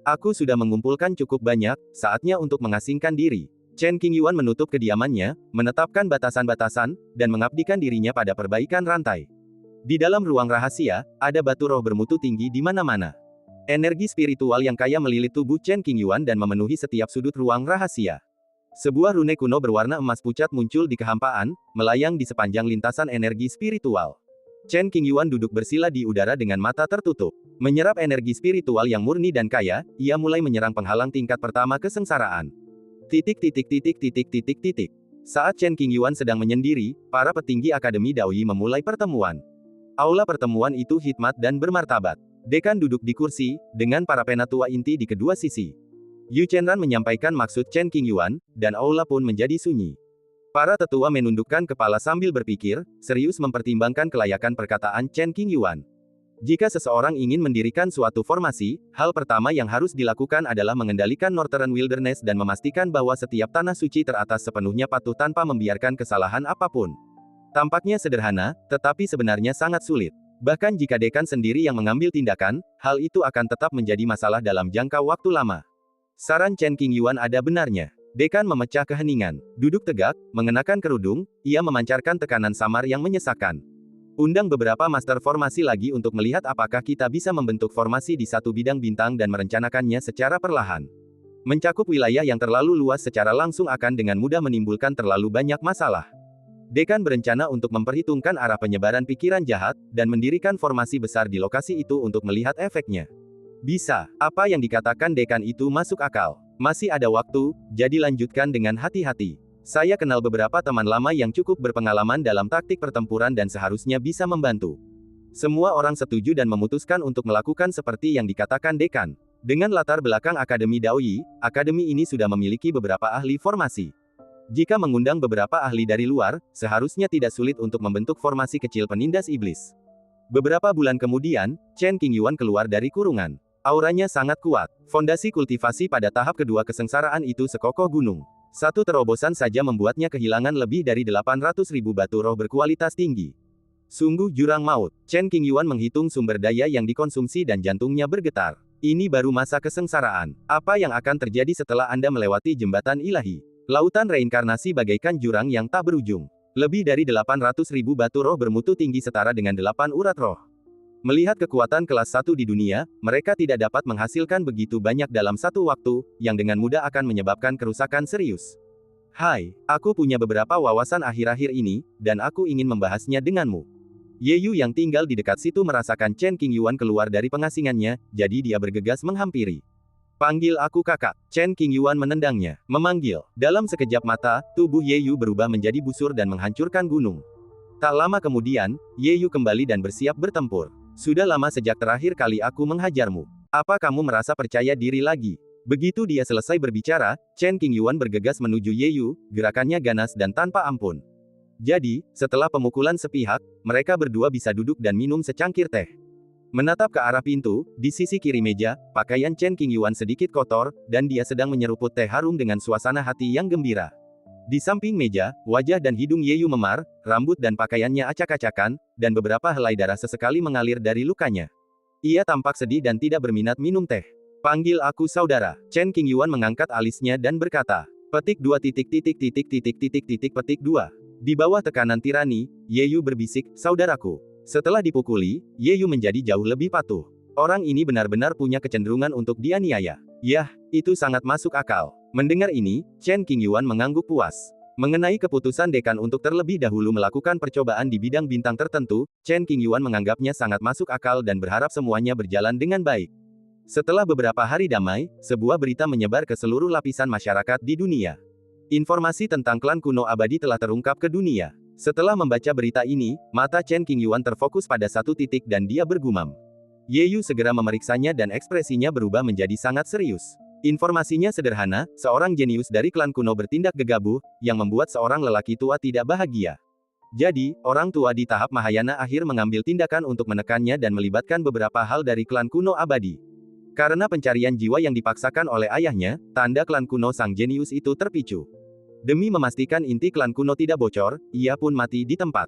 Aku sudah mengumpulkan cukup banyak, saatnya untuk mengasingkan diri. Chen Qingyuan menutup kediamannya, menetapkan batasan-batasan, dan mengabdikan dirinya pada perbaikan rantai. Di dalam ruang rahasia, ada batu roh bermutu tinggi di mana-mana. Energi spiritual yang kaya melilit tubuh Chen Qingyuan dan memenuhi setiap sudut ruang rahasia. Sebuah rune kuno berwarna emas pucat muncul di kehampaan, melayang di sepanjang lintasan energi spiritual. Chen Qingyuan duduk bersila di udara dengan mata tertutup. Menyerap energi spiritual yang murni dan kaya, ia mulai menyerang penghalang tingkat pertama kesengsaraan. Saat Chen Qingyuan sedang menyendiri, para petinggi Akademi Daoyi memulai pertemuan. Aula pertemuan itu hikmat dan bermartabat. Dekan duduk di kursi, dengan para penatua inti di kedua sisi. Yu Chenran menyampaikan maksud Chen Qingyuan, dan aula pun menjadi sunyi. Para tetua menundukkan kepala sambil berpikir, serius mempertimbangkan kelayakan perkataan Chen Qingyuan. Jika seseorang ingin mendirikan suatu formasi, hal pertama yang harus dilakukan adalah mengendalikan Northern Wilderness dan memastikan bahwa setiap tanah suci teratas sepenuhnya patuh tanpa membiarkan kesalahan apapun. Tampaknya sederhana, tetapi sebenarnya sangat sulit. Bahkan jika dekan sendiri yang mengambil tindakan, hal itu akan tetap menjadi masalah dalam jangka waktu lama. Saran Chen Qingyuan ada benarnya. Dekan memecah keheningan. Duduk tegak, mengenakan kerudung, ia memancarkan tekanan samar yang menyesakkan. Undang beberapa master formasi lagi untuk melihat apakah kita bisa membentuk formasi di satu bidang bintang dan merencanakannya secara perlahan. Mencakup wilayah yang terlalu luas secara langsung akan dengan mudah menimbulkan terlalu banyak masalah. Dekan berencana untuk memperhitungkan arah penyebaran pikiran jahat, dan mendirikan formasi besar di lokasi itu untuk melihat efeknya. Bisa, apa yang dikatakan dekan itu masuk akal. Masih ada waktu, jadi lanjutkan dengan hati-hati. Saya kenal beberapa teman lama yang cukup berpengalaman dalam taktik pertempuran dan seharusnya bisa membantu. Semua orang setuju dan memutuskan untuk melakukan seperti yang dikatakan dekan. Dengan latar belakang Akademi Daoyi, akademi ini sudah memiliki beberapa ahli formasi. Jika mengundang beberapa ahli dari luar, seharusnya tidak sulit untuk membentuk formasi kecil penindas iblis. Beberapa bulan kemudian, Chen Qingyuan keluar dari kurungan. Auranya sangat kuat. Fondasi kultivasi pada tahap kedua kesengsaraan itu sekokoh gunung. Satu terobosan saja membuatnya kehilangan lebih dari 800.000 batu roh berkualitas tinggi. Sungguh jurang maut. Chen Qingyuan menghitung sumber daya yang dikonsumsi dan jantungnya bergetar. Ini baru masa kesengsaraan. Apa yang akan terjadi setelah Anda melewati jembatan ilahi? Lautan reinkarnasi bagaikan jurang yang tak berujung. Lebih dari 800.000 batu roh bermutu tinggi setara dengan 8 urat roh. Melihat kekuatan kelas 1 di dunia, mereka tidak dapat menghasilkan begitu banyak dalam satu waktu, yang dengan mudah akan menyebabkan kerusakan serius. Hai, aku punya beberapa wawasan akhir-akhir ini, dan aku ingin membahasnya denganmu. Ye Yu yang tinggal di dekat situ merasakan Chen Qingyuan keluar dari pengasingannya, jadi dia bergegas menghampiri. Panggil aku kakak. Chen Qingyuan menendangnya. Memanggil. Dalam sekejap mata, tubuh Ye Yu berubah menjadi busur dan menghancurkan gunung. Tak lama kemudian, Ye Yu kembali dan bersiap bertempur. Sudah lama sejak terakhir kali aku menghajarmu. Apa kamu merasa percaya diri lagi? Begitu dia selesai berbicara, Chen Qingyuan bergegas menuju Ye Yu, gerakannya ganas dan tanpa ampun. Jadi, setelah pemukulan sepihak, mereka berdua bisa duduk dan minum secangkir teh. Menatap ke arah pintu, di sisi kiri meja, pakaian Chen Qingyuan sedikit kotor, dan dia sedang menyeruput teh harum dengan suasana hati yang gembira. Di samping meja, wajah dan hidung Yeyu memar, rambut dan pakaiannya acak-acakan, dan beberapa helai darah sesekali mengalir dari lukanya. Ia tampak sedih dan tidak berminat minum teh. Panggil aku saudara. Chen Qingyuan mengangkat alisnya dan berkata. Petik 2 petik 2. Di bawah tekanan tirani, Yeyu berbisik, saudaraku. Setelah dipukuli, Yeyu menjadi jauh lebih patuh. Orang ini benar-benar punya kecenderungan untuk dianiaya. Yah, itu sangat masuk akal. Mendengar ini, Chen Qingyuan mengangguk puas. Mengenai keputusan dekan untuk terlebih dahulu melakukan percobaan di bidang bintang tertentu, Chen Qingyuan menganggapnya sangat masuk akal dan berharap semuanya berjalan dengan baik. Setelah beberapa hari damai, sebuah berita menyebar ke seluruh lapisan masyarakat di dunia. Informasi tentang klan kuno abadi telah terungkap ke dunia. Setelah membaca berita ini, mata Chen Qingyuan terfokus pada satu titik dan dia bergumam. Yeyu segera memeriksanya dan ekspresinya berubah menjadi sangat serius. Informasinya sederhana, seorang jenius dari klan kuno bertindak gegabah, yang membuat seorang lelaki tua tidak bahagia. Jadi, orang tua di tahap Mahayana akhir mengambil tindakan untuk menekannya dan melibatkan beberapa hal dari klan kuno abadi. Karena pencarian jiwa yang dipaksakan oleh ayahnya, tanda klan kuno sang jenius itu terpicu. Demi memastikan inti klan kuno tidak bocor, ia pun mati di tempat.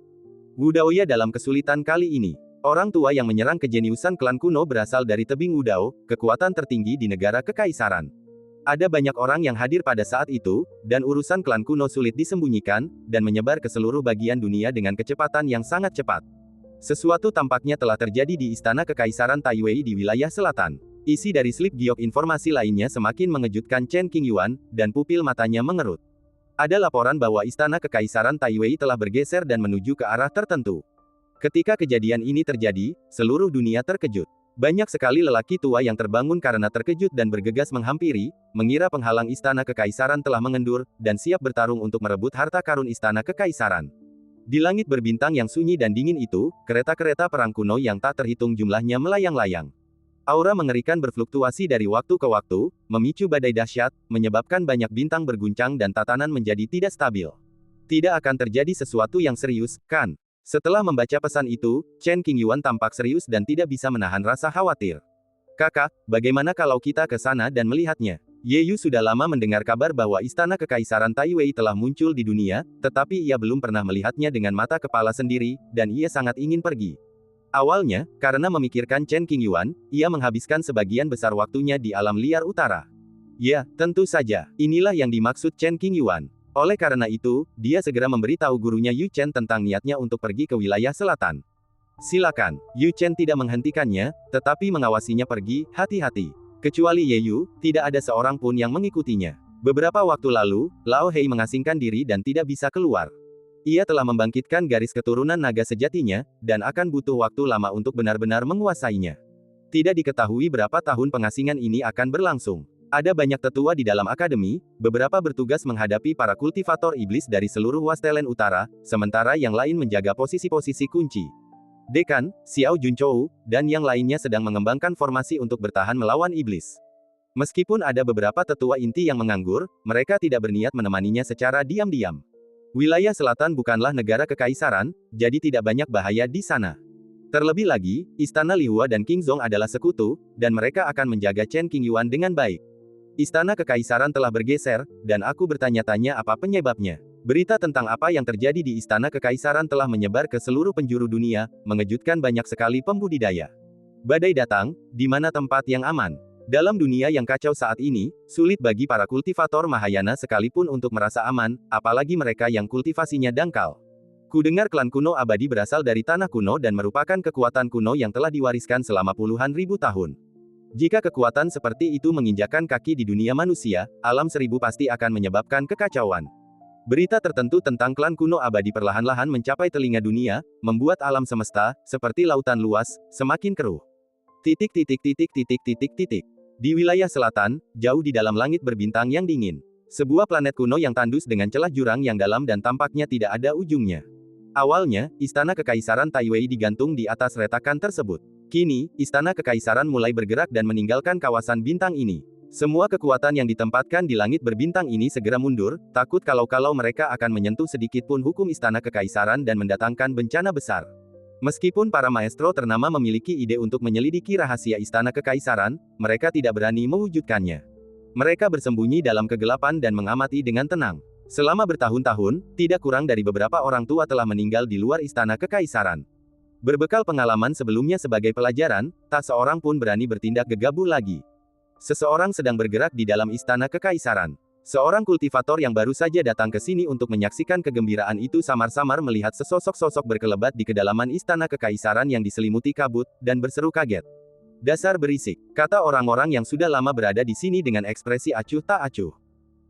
Wudaoya dalam kesulitan kali ini. Orang tua yang menyerang kejeniusan klan kuno berasal dari tebing Wudao, kekuatan tertinggi di negara kekaisaran. Ada banyak orang yang hadir pada saat itu, dan urusan klan kuno sulit disembunyikan, dan menyebar ke seluruh bagian dunia dengan kecepatan yang sangat cepat. Sesuatu tampaknya telah terjadi di istana kekaisaran Taiwei di wilayah selatan. Isi dari slip giok informasi lainnya semakin mengejutkan Chen Qingyuan, dan pupil matanya mengerut. Ada laporan bahwa istana kekaisaran Taiwei telah bergeser dan menuju ke arah tertentu. Ketika kejadian ini terjadi, seluruh dunia terkejut. Banyak sekali lelaki tua yang terbangun karena terkejut dan bergegas menghampiri, mengira penghalang istana kekaisaran telah mengendur, dan siap bertarung untuk merebut harta karun istana kekaisaran. Di langit berbintang yang sunyi dan dingin itu, kereta-kereta perang kuno yang tak terhitung jumlahnya melayang-layang. Aura mengerikan berfluktuasi dari waktu ke waktu, memicu badai dahsyat, menyebabkan banyak bintang berguncang dan tatanan menjadi tidak stabil. Tidak akan terjadi sesuatu yang serius, kan? Setelah membaca pesan itu, Chen Qingyuan tampak serius dan tidak bisa menahan rasa khawatir. Kakak, bagaimana kalau kita ke sana dan melihatnya? Yeyu sudah lama mendengar kabar bahwa istana kekaisaran Taiwei telah muncul di dunia, tetapi ia belum pernah melihatnya dengan mata kepala sendiri, dan ia sangat ingin pergi. Awalnya, karena memikirkan Chen Qingyuan, ia menghabiskan sebagian besar waktunya di alam liar utara. Ya, tentu saja, inilah yang dimaksud Chen Qingyuan. Oleh karena itu, dia segera memberitahu gurunya Yu Chen tentang niatnya untuk pergi ke wilayah selatan. Silakan, Yu Chen tidak menghentikannya, tetapi mengawasinya pergi, hati-hati. Kecuali Yeyu, tidak ada seorang pun yang mengikutinya. Beberapa waktu lalu, Lao Hei mengasingkan diri dan tidak bisa keluar. Ia telah membangkitkan garis keturunan naga sejatinya, dan akan butuh waktu lama untuk benar-benar menguasainya. Tidak diketahui berapa tahun pengasingan ini akan berlangsung. Ada banyak tetua di dalam akademi, beberapa bertugas menghadapi para kultivator iblis dari seluruh Wastelen Utara, sementara yang lain menjaga posisi-posisi kunci. Dekan, Xiao Junchou, dan yang lainnya sedang mengembangkan formasi untuk bertahan melawan iblis. Meskipun ada beberapa tetua inti yang menganggur, mereka tidak berniat menemaninya secara diam-diam. Wilayah selatan bukanlah negara kekaisaran, jadi tidak banyak bahaya di sana. Terlebih lagi, Istana Lihua dan King Zong adalah sekutu, dan mereka akan menjaga Chen Qingyuan dengan baik. Istana kekaisaran telah bergeser, dan aku bertanya-tanya apa penyebabnya. Berita tentang apa yang terjadi di Istana Kekaisaran telah menyebar ke seluruh penjuru dunia, mengejutkan banyak sekali pembudidaya. Badai datang, di mana tempat yang aman? Dalam dunia yang kacau saat ini, sulit bagi para kultivator Mahayana sekalipun untuk merasa aman, apalagi mereka yang kultivasinya dangkal. Kudengar klan kuno abadi berasal dari tanah kuno dan merupakan kekuatan kuno yang telah diwariskan selama puluhan ribu tahun. Jika kekuatan seperti itu menginjakan kaki di dunia manusia, alam seribu pasti akan menyebabkan kekacauan. Berita tertentu tentang klan kuno abadi perlahan-lahan mencapai telinga dunia, membuat alam semesta, seperti lautan luas, semakin keruh. Di wilayah selatan, jauh di dalam langit berbintang yang dingin. Sebuah planet kuno yang tandus dengan celah jurang yang dalam dan tampaknya tidak ada ujungnya. Awalnya, Istana Kekaisaran Taiwei digantung di atas retakan tersebut. Kini, Istana Kekaisaran mulai bergerak dan meninggalkan kawasan bintang ini. Semua kekuatan yang ditempatkan di langit berbintang ini segera mundur, takut kalau mereka akan menyentuh sedikit pun hukum Istana Kekaisaran dan mendatangkan bencana besar. Meskipun para maestro ternama memiliki ide untuk menyelidiki rahasia Istana Kekaisaran, mereka tidak berani mewujudkannya. Mereka bersembunyi dalam kegelapan dan mengamati dengan tenang. Selama bertahun-tahun, tidak kurang dari beberapa orang tua telah meninggal di luar istana kekaisaran. Berbekal pengalaman sebelumnya sebagai pelajaran, tak seorang pun berani bertindak gegabah lagi. Seseorang sedang bergerak di dalam istana kekaisaran. Seorang kultivator yang baru saja datang ke sini untuk menyaksikan kegembiraan itu samar-samar melihat sesosok-sosok berkelebat di kedalaman istana kekaisaran yang diselimuti kabut, dan berseru kaget. Dasar berisik, kata orang-orang yang sudah lama berada di sini dengan ekspresi acuh tak acuh.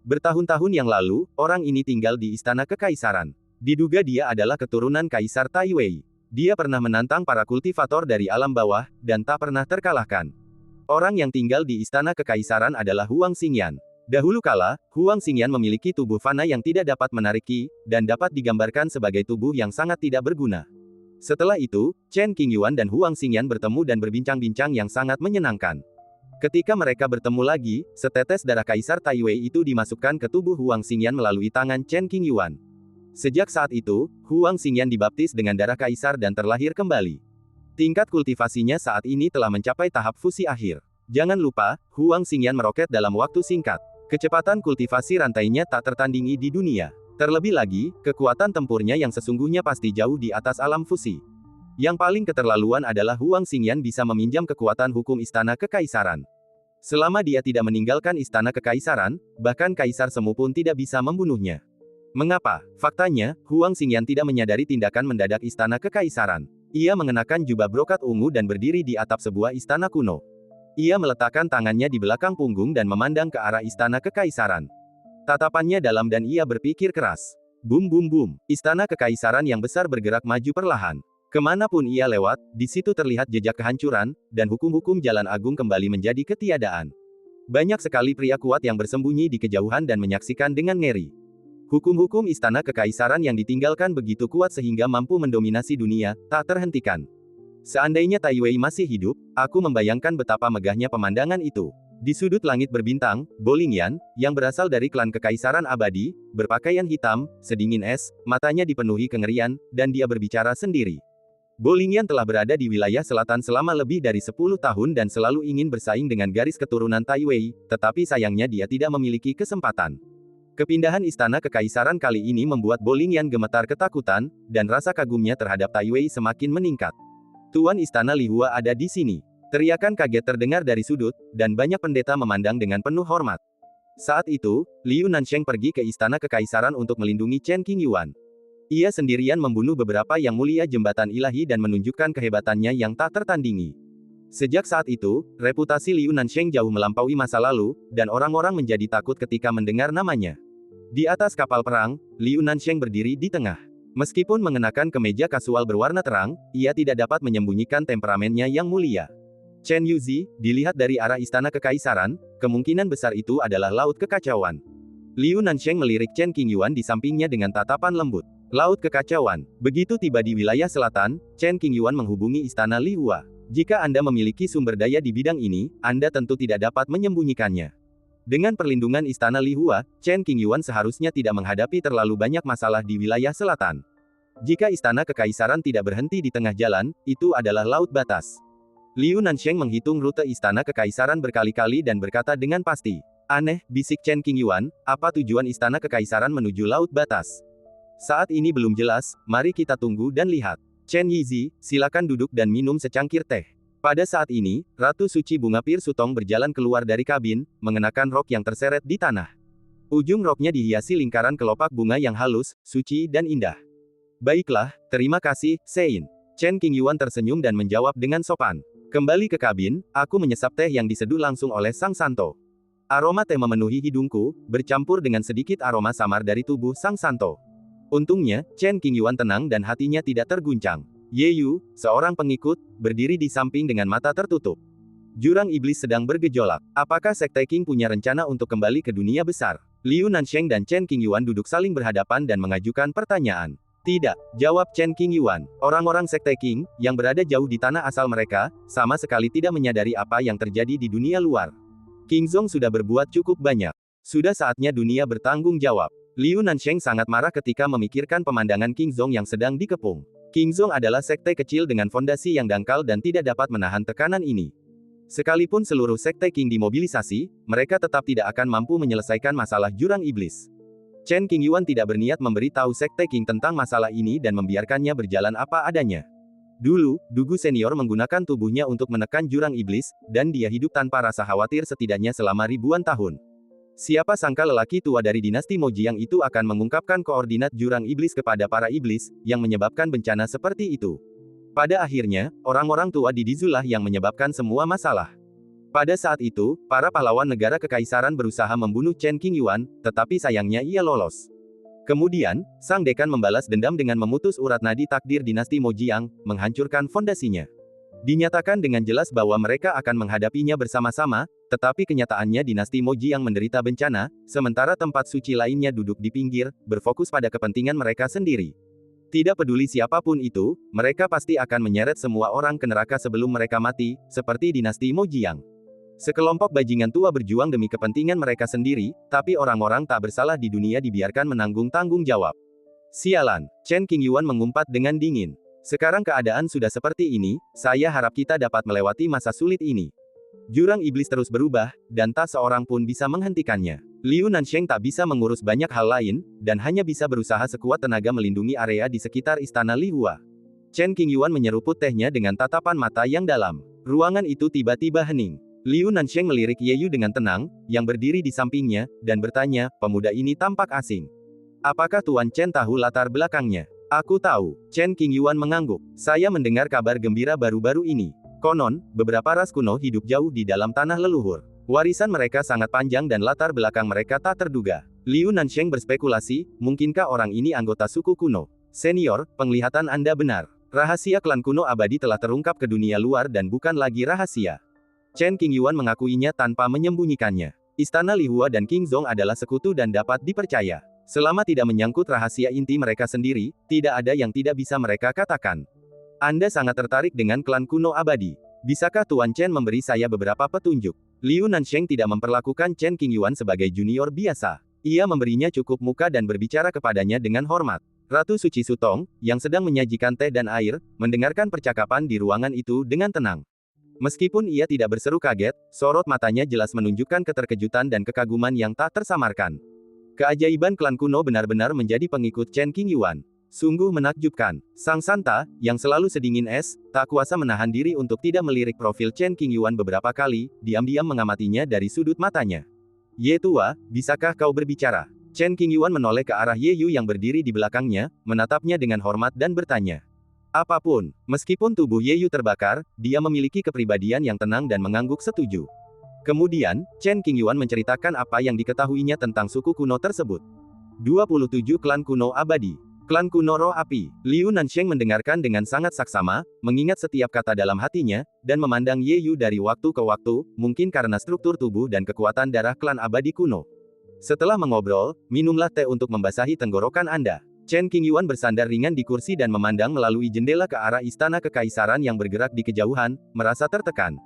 Bertahun-tahun yang lalu, orang ini tinggal di istana kekaisaran. Diduga dia adalah keturunan Kaisar Taiwei. Dia pernah menantang para kultivator dari alam bawah, dan tak pernah terkalahkan. Orang yang tinggal di istana kekaisaran adalah Huang Xingyan. Dahulu kala, Huang Xingyan memiliki tubuh fana yang tidak dapat menarik ki, dan dapat digambarkan sebagai tubuh yang sangat tidak berguna. Setelah itu, Chen Qingyuan dan Huang Xingyan bertemu dan berbincang-bincang yang sangat menyenangkan. Ketika mereka bertemu lagi, setetes darah Kaisar Taiwei itu dimasukkan ke tubuh Huang Xingyan melalui tangan Chen Qingyuan. Sejak saat itu, Huang Xingyan dibaptis dengan darah Kaisar dan terlahir kembali. Tingkat kultivasinya saat ini telah mencapai tahap fusi akhir. Jangan lupa, Huang Xingyan meroket dalam waktu singkat. Kecepatan kultivasi rantainya tak tertandingi di dunia. Terlebih lagi, kekuatan tempurnya yang sesungguhnya pasti jauh di atas alam fusi. Yang paling keterlaluan adalah Huang Xingyan bisa meminjam kekuatan hukum istana kekaisaran. Selama dia tidak meninggalkan istana kekaisaran, bahkan Kaisar Semu pun tidak bisa membunuhnya. Mengapa? Faktanya, Huang Xingyan tidak menyadari tindakan mendadak istana kekaisaran. Ia mengenakan jubah brokat ungu dan berdiri di atap sebuah istana kuno. Ia meletakkan tangannya di belakang punggung dan memandang ke arah istana kekaisaran. Tatapannya dalam dan ia berpikir keras. Bum bum bum, istana kekaisaran yang besar bergerak maju perlahan. Kemanapun ia lewat, di situ terlihat jejak kehancuran, dan hukum-hukum jalan agung kembali menjadi ketiadaan. Banyak sekali pria kuat yang bersembunyi di kejauhan dan menyaksikan dengan ngeri. Hukum-hukum istana kekaisaran yang ditinggalkan begitu kuat sehingga mampu mendominasi dunia, tak terhentikan. Seandainya Taiwei masih hidup, aku membayangkan betapa megahnya pemandangan itu. Di sudut langit berbintang, Bolingyan, yang berasal dari klan kekaisaran abadi, berpakaian hitam, sedingin es, matanya dipenuhi kengerian, dan dia berbicara sendiri. Bolingyan telah berada di wilayah selatan selama lebih dari 10 tahun dan selalu ingin bersaing dengan garis keturunan Taiwei, tetapi sayangnya dia tidak memiliki kesempatan. Kepindahan istana kekaisaran kali ini membuat Bolingyan gemetar ketakutan, dan rasa kagumnya terhadap Taiwei semakin meningkat. Tuan Istana Lihua ada di sini. Teriakan kaget terdengar dari sudut, dan banyak pendeta memandang dengan penuh hormat. Saat itu, Liu Nansheng pergi ke istana kekaisaran untuk melindungi Chen Qingyuan. Ia sendirian membunuh beberapa yang mulia jembatan ilahi dan menunjukkan kehebatannya yang tak tertandingi. Sejak saat itu, reputasi Liu Nansheng jauh melampaui masa lalu, dan orang-orang menjadi takut ketika mendengar namanya. Di atas kapal perang, Liu Nansheng berdiri di tengah. Meskipun mengenakan kemeja kasual berwarna terang, ia tidak dapat menyembunyikan temperamennya yang mulia. Chen Yuzi, dilihat dari arah istana kekaisaran, kemungkinan besar itu adalah laut kekacauan. Liu Nansheng melirik Chen Qingyuan di sampingnya dengan tatapan lembut. Laut kekacauan. Begitu tiba di wilayah selatan, Chen Qingyuan menghubungi istana Lihua. Jika Anda memiliki sumber daya di bidang ini, Anda tentu tidak dapat menyembunyikannya. Dengan perlindungan istana Lihua, Chen Qingyuan seharusnya tidak menghadapi terlalu banyak masalah di wilayah selatan. Jika istana kekaisaran tidak berhenti di tengah jalan, itu adalah laut batas. Liu Nansheng menghitung rute istana kekaisaran berkali-kali dan berkata dengan pasti. Aneh, bisik Chen Qingyuan, apa tujuan istana kekaisaran menuju laut batas? Saat ini belum jelas, mari kita tunggu dan lihat. Chen Yizi, silakan duduk dan minum secangkir teh. Pada saat ini, Ratu Suci Bunga Pir Sutong berjalan keluar dari kabin, mengenakan rok yang terseret di tanah. Ujung roknya dihiasi lingkaran kelopak bunga yang halus, suci dan indah. Baiklah, terima kasih, Sein. Chen Qingyuan tersenyum dan menjawab dengan sopan. Kembali ke kabin, aku menyesap teh yang diseduh langsung oleh Sang Santo. Aroma teh memenuhi hidungku, bercampur dengan sedikit aroma samar dari tubuh Sang Santo. Untungnya, Chen Qingyuan tenang dan hatinya tidak terguncang. Ye Yu, seorang pengikut, berdiri di samping dengan mata tertutup. Jurang iblis sedang bergejolak. Apakah Sekte Qing punya rencana untuk kembali ke dunia besar? Liu Nansheng dan Chen Qingyuan duduk saling berhadapan dan mengajukan pertanyaan. Tidak, jawab Chen Qingyuan. Orang-orang Sekte Qing, yang berada jauh di tanah asal mereka, sama sekali tidak menyadari apa yang terjadi di dunia luar. Qingzong sudah berbuat cukup banyak. Sudah saatnya dunia bertanggung jawab. Liu Nansheng sangat marah ketika memikirkan pemandangan Qingzong yang sedang dikepung. Qingzong adalah sekte kecil dengan fondasi yang dangkal dan tidak dapat menahan tekanan ini. Sekalipun seluruh sekte Qing dimobilisasi, mereka tetap tidak akan mampu menyelesaikan masalah jurang iblis. Chen Qingyuan tidak berniat memberi tahu Sekte Qing tentang masalah ini dan membiarkannya berjalan apa adanya. Dulu, Dugu senior menggunakan tubuhnya untuk menekan jurang iblis, dan dia hidup tanpa rasa khawatir setidaknya selama ribuan tahun. Siapa sangka lelaki tua dari dinasti Mojiang itu akan mengungkapkan koordinat jurang iblis kepada para iblis, yang menyebabkan bencana seperti itu. Pada akhirnya, orang-orang tua di Dizulah yang menyebabkan semua masalah. Pada saat itu, para pahlawan negara kekaisaran berusaha membunuh Chen Qingyuan, tetapi sayangnya ia lolos. Kemudian, Sang Dekan membalas dendam dengan memutus urat nadi takdir dinasti Mojiang, menghancurkan fondasinya. Dinyatakan dengan jelas bahwa mereka akan menghadapinya bersama-sama, tetapi kenyataannya dinasti Mojiang menderita bencana, sementara tempat suci lainnya duduk di pinggir, berfokus pada kepentingan mereka sendiri. Tidak peduli siapapun itu, mereka pasti akan menyeret semua orang ke neraka sebelum mereka mati, seperti dinasti Mojiang. Sekelompok bajingan tua berjuang demi kepentingan mereka sendiri, tapi orang-orang tak bersalah di dunia dibiarkan menanggung tanggung jawab. Sialan, Chen Qingyuan mengumpat dengan dingin. Sekarang keadaan sudah seperti ini, saya harap kita dapat melewati masa sulit ini. Jurang iblis terus berubah, dan tak seorang pun bisa menghentikannya. Liu Nansheng tak bisa mengurus banyak hal lain, dan hanya bisa berusaha sekuat tenaga melindungi area di sekitar istana Li Hua. Chen Qingyuan menyeruput tehnya dengan tatapan mata yang dalam. Ruangan itu tiba-tiba hening. Liu Nansheng melirik Ye Yu dengan tenang, yang berdiri di sampingnya, dan bertanya, pemuda ini tampak asing. Apakah Tuan Chen tahu latar belakangnya? Aku tahu. Chen Qingyuan mengangguk. Saya mendengar kabar gembira baru-baru ini. Konon, beberapa ras kuno hidup jauh di dalam tanah leluhur. Warisan mereka sangat panjang dan latar belakang mereka tak terduga. Liu Nansheng berspekulasi, mungkinkah orang ini anggota suku kuno? Senior, penglihatan Anda benar. Rahasia klan kuno abadi telah terungkap ke dunia luar dan bukan lagi rahasia. Chen Qingyuan mengakuinya tanpa menyembunyikannya. Istana Li Hua dan King Zong adalah sekutu dan dapat dipercaya. Selama tidak menyangkut rahasia inti mereka sendiri, tidak ada yang tidak bisa mereka katakan. Anda sangat tertarik dengan klan kuno abadi. Bisakah Tuan Chen memberi saya beberapa petunjuk? Liu Nansheng tidak memperlakukan Chen Qingyuan sebagai junior biasa. Ia memberinya cukup muka dan berbicara kepadanya dengan hormat. Ratu Suci Sutong, yang sedang menyajikan teh dan air, mendengarkan percakapan di ruangan itu dengan tenang. Meskipun ia tidak berseru kaget, sorot matanya jelas menunjukkan keterkejutan dan kekaguman yang tak tersamarkan. Keajaiban klan kuno benar-benar menjadi pengikut Chen Qingyuan. Sungguh menakjubkan. Sang Santa, yang selalu sedingin es, tak kuasa menahan diri untuk tidak melirik profil Chen Qingyuan beberapa kali, diam-diam mengamatinya dari sudut matanya. Ye tua, bisakah kau berbicara? Chen Qingyuan menoleh ke arah Ye Yu yang berdiri di belakangnya, menatapnya dengan hormat dan bertanya. Apapun, meskipun tubuh Ye Yu terbakar, dia memiliki kepribadian yang tenang dan mengangguk setuju. Kemudian, Chen Qingyuan menceritakan apa yang diketahuinya tentang suku kuno tersebut. 27 klan kuno abadi. Klan kuno roh api. Liu Nansheng mendengarkan dengan sangat saksama, mengingat setiap kata dalam hatinya, dan memandang Ye Yu dari waktu ke waktu, mungkin karena struktur tubuh dan kekuatan darah klan abadi kuno. Setelah mengobrol, minumlah teh untuk membasahi tenggorokan Anda. Chen Qingyuan bersandar ringan di kursi dan memandang melalui jendela ke arah istana kekaisaran yang bergerak di kejauhan, merasa tertekan.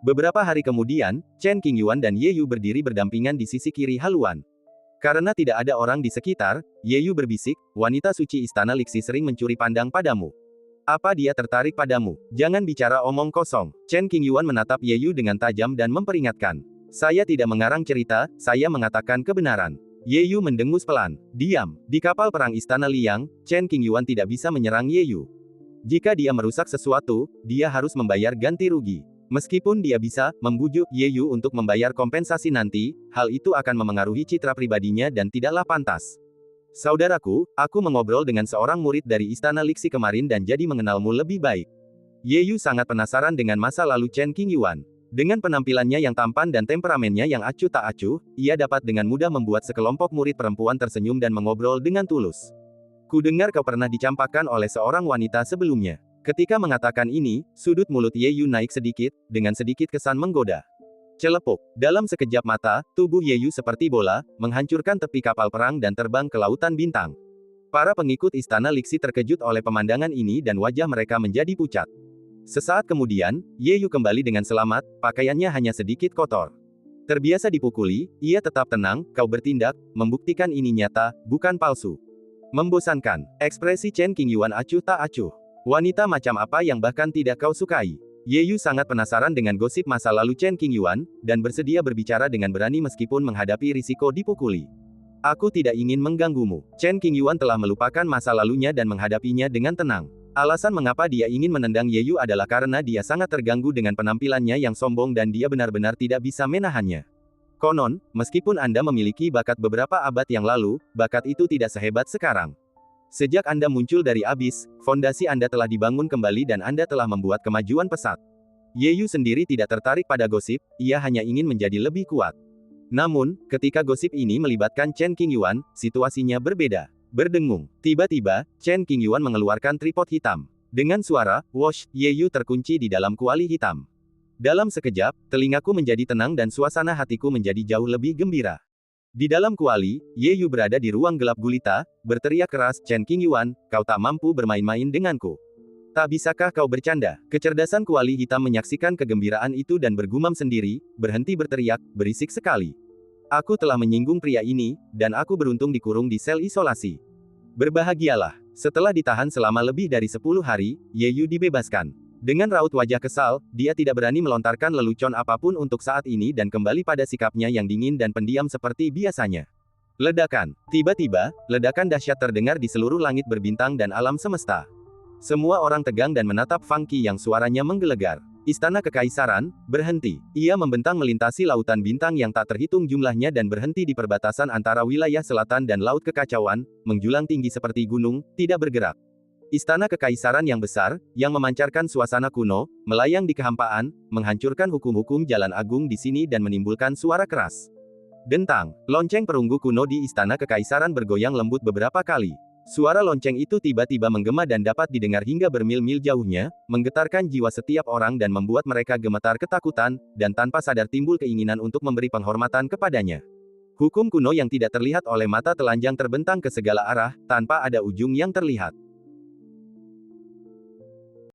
Beberapa hari kemudian, Chen Qingyuan dan Ye Yu berdiri berdampingan di sisi kiri haluan. Karena tidak ada orang di sekitar, Ye Yu berbisik, wanita suci istana Lixi sering mencuri pandang padamu. Apa dia tertarik padamu? Jangan bicara omong kosong. Chen Qingyuan menatap Ye Yu dengan tajam dan memperingatkan. Saya tidak mengarang cerita, saya mengatakan kebenaran. Ye Yu mendengus pelan. Diam. Di kapal perang istana Liang, Chen Qingyuan tidak bisa menyerang Ye Yu. Jika dia merusak sesuatu, dia harus membayar ganti rugi. Meskipun dia bisa membujuk Ye Yu untuk membayar kompensasi nanti, hal itu akan memengaruhi citra pribadinya dan tidaklah pantas. Saudaraku, aku mengobrol dengan seorang murid dari istana Lixi kemarin dan jadi mengenalmu lebih baik. Ye Yu sangat penasaran dengan masa lalu Chen Qingyuan. Dengan penampilannya yang tampan dan temperamennya yang acuh tak acuh, ia dapat dengan mudah membuat sekelompok murid perempuan tersenyum dan mengobrol dengan tulus. Kudengar kau pernah dicampakkan oleh seorang wanita sebelumnya. Ketika mengatakan ini, sudut mulut Ye Yu naik sedikit, dengan sedikit kesan menggoda. Celepuk. Dalam sekejap mata, tubuh Ye Yu seperti bola, menghancurkan tepi kapal perang dan terbang ke lautan bintang. Para pengikut istana Lixi terkejut oleh pemandangan ini dan wajah mereka menjadi pucat. Sesaat kemudian, Ye Yu kembali dengan selamat, pakaiannya hanya sedikit kotor. Terbiasa dipukuli, ia tetap tenang, kau bertindak, membuktikan ini nyata, bukan palsu. Membosankan. Ekspresi Chen Qingyuan acuh tak acuh. Wanita macam apa yang bahkan tidak kau sukai? Ye Yu sangat penasaran dengan gosip masa lalu Chen Qingyuan, dan bersedia berbicara dengan berani meskipun menghadapi risiko dipukuli. Aku tidak ingin mengganggumu. Chen Qingyuan telah melupakan masa lalunya dan menghadapinya dengan tenang. Alasan mengapa dia ingin menendang Ye Yu adalah karena dia sangat terganggu dengan penampilannya yang sombong dan dia benar-benar tidak bisa menahannya. Konon, meskipun Anda memiliki bakat beberapa abad yang lalu, bakat itu tidak sehebat sekarang. Sejak Anda muncul dari abis, fondasi Anda telah dibangun kembali dan Anda telah membuat kemajuan pesat. Ye Yu sendiri tidak tertarik pada gosip, ia hanya ingin menjadi lebih kuat. Namun, ketika gosip ini melibatkan Chen Qingyuan, situasinya berbeda. Berdengung. Tiba-tiba, Chen Qingyuan mengeluarkan tripod hitam. Dengan suara, "Wosh," Ye Yu terkunci di dalam kuali hitam. Dalam sekejap, telingaku menjadi tenang dan suasana hatiku menjadi jauh lebih gembira. Di dalam kuali, Ye Yu berada di ruang gelap gulita, berteriak keras, "Chen Qingyuan, kau tak mampu bermain-main denganku. Tak bisakah kau bercanda?" Kecerdasan kuali hitam menyaksikan kegembiraan itu dan bergumam sendiri, "Berhenti berteriak, berisik sekali. Aku telah menyinggung pria ini, dan aku beruntung dikurung di sel isolasi. Berbahagialah." Setelah ditahan selama lebih dari 10 hari, Ye Yu dibebaskan. Dengan raut wajah kesal, dia tidak berani melontarkan lelucon apapun untuk saat ini dan kembali pada sikapnya yang dingin dan pendiam seperti biasanya. Ledakan. Tiba-tiba, ledakan dahsyat terdengar di seluruh langit berbintang dan alam semesta. Semua orang tegang dan menatap Fang Qi yang suaranya menggelegar. Istana Kekaisaran, berhenti. Ia membentang melintasi lautan bintang yang tak terhitung jumlahnya dan berhenti di perbatasan antara wilayah selatan dan laut kekacauan, menjulang tinggi seperti gunung, tidak bergerak. Istana Kekaisaran yang besar, yang memancarkan suasana kuno, melayang di kehampaan, menghancurkan hukum-hukum jalan agung di sini dan menimbulkan suara keras. Dentang. Lonceng perunggu kuno di Istana Kekaisaran bergoyang lembut beberapa kali. Suara lonceng itu tiba-tiba menggema dan dapat didengar hingga bermil-mil jauhnya, menggetarkan jiwa setiap orang dan membuat mereka gemetar ketakutan, dan tanpa sadar timbul keinginan untuk memberi penghormatan kepadanya. Hukum kuno yang tidak terlihat oleh mata telanjang terbentang ke segala arah, tanpa ada ujung yang terlihat.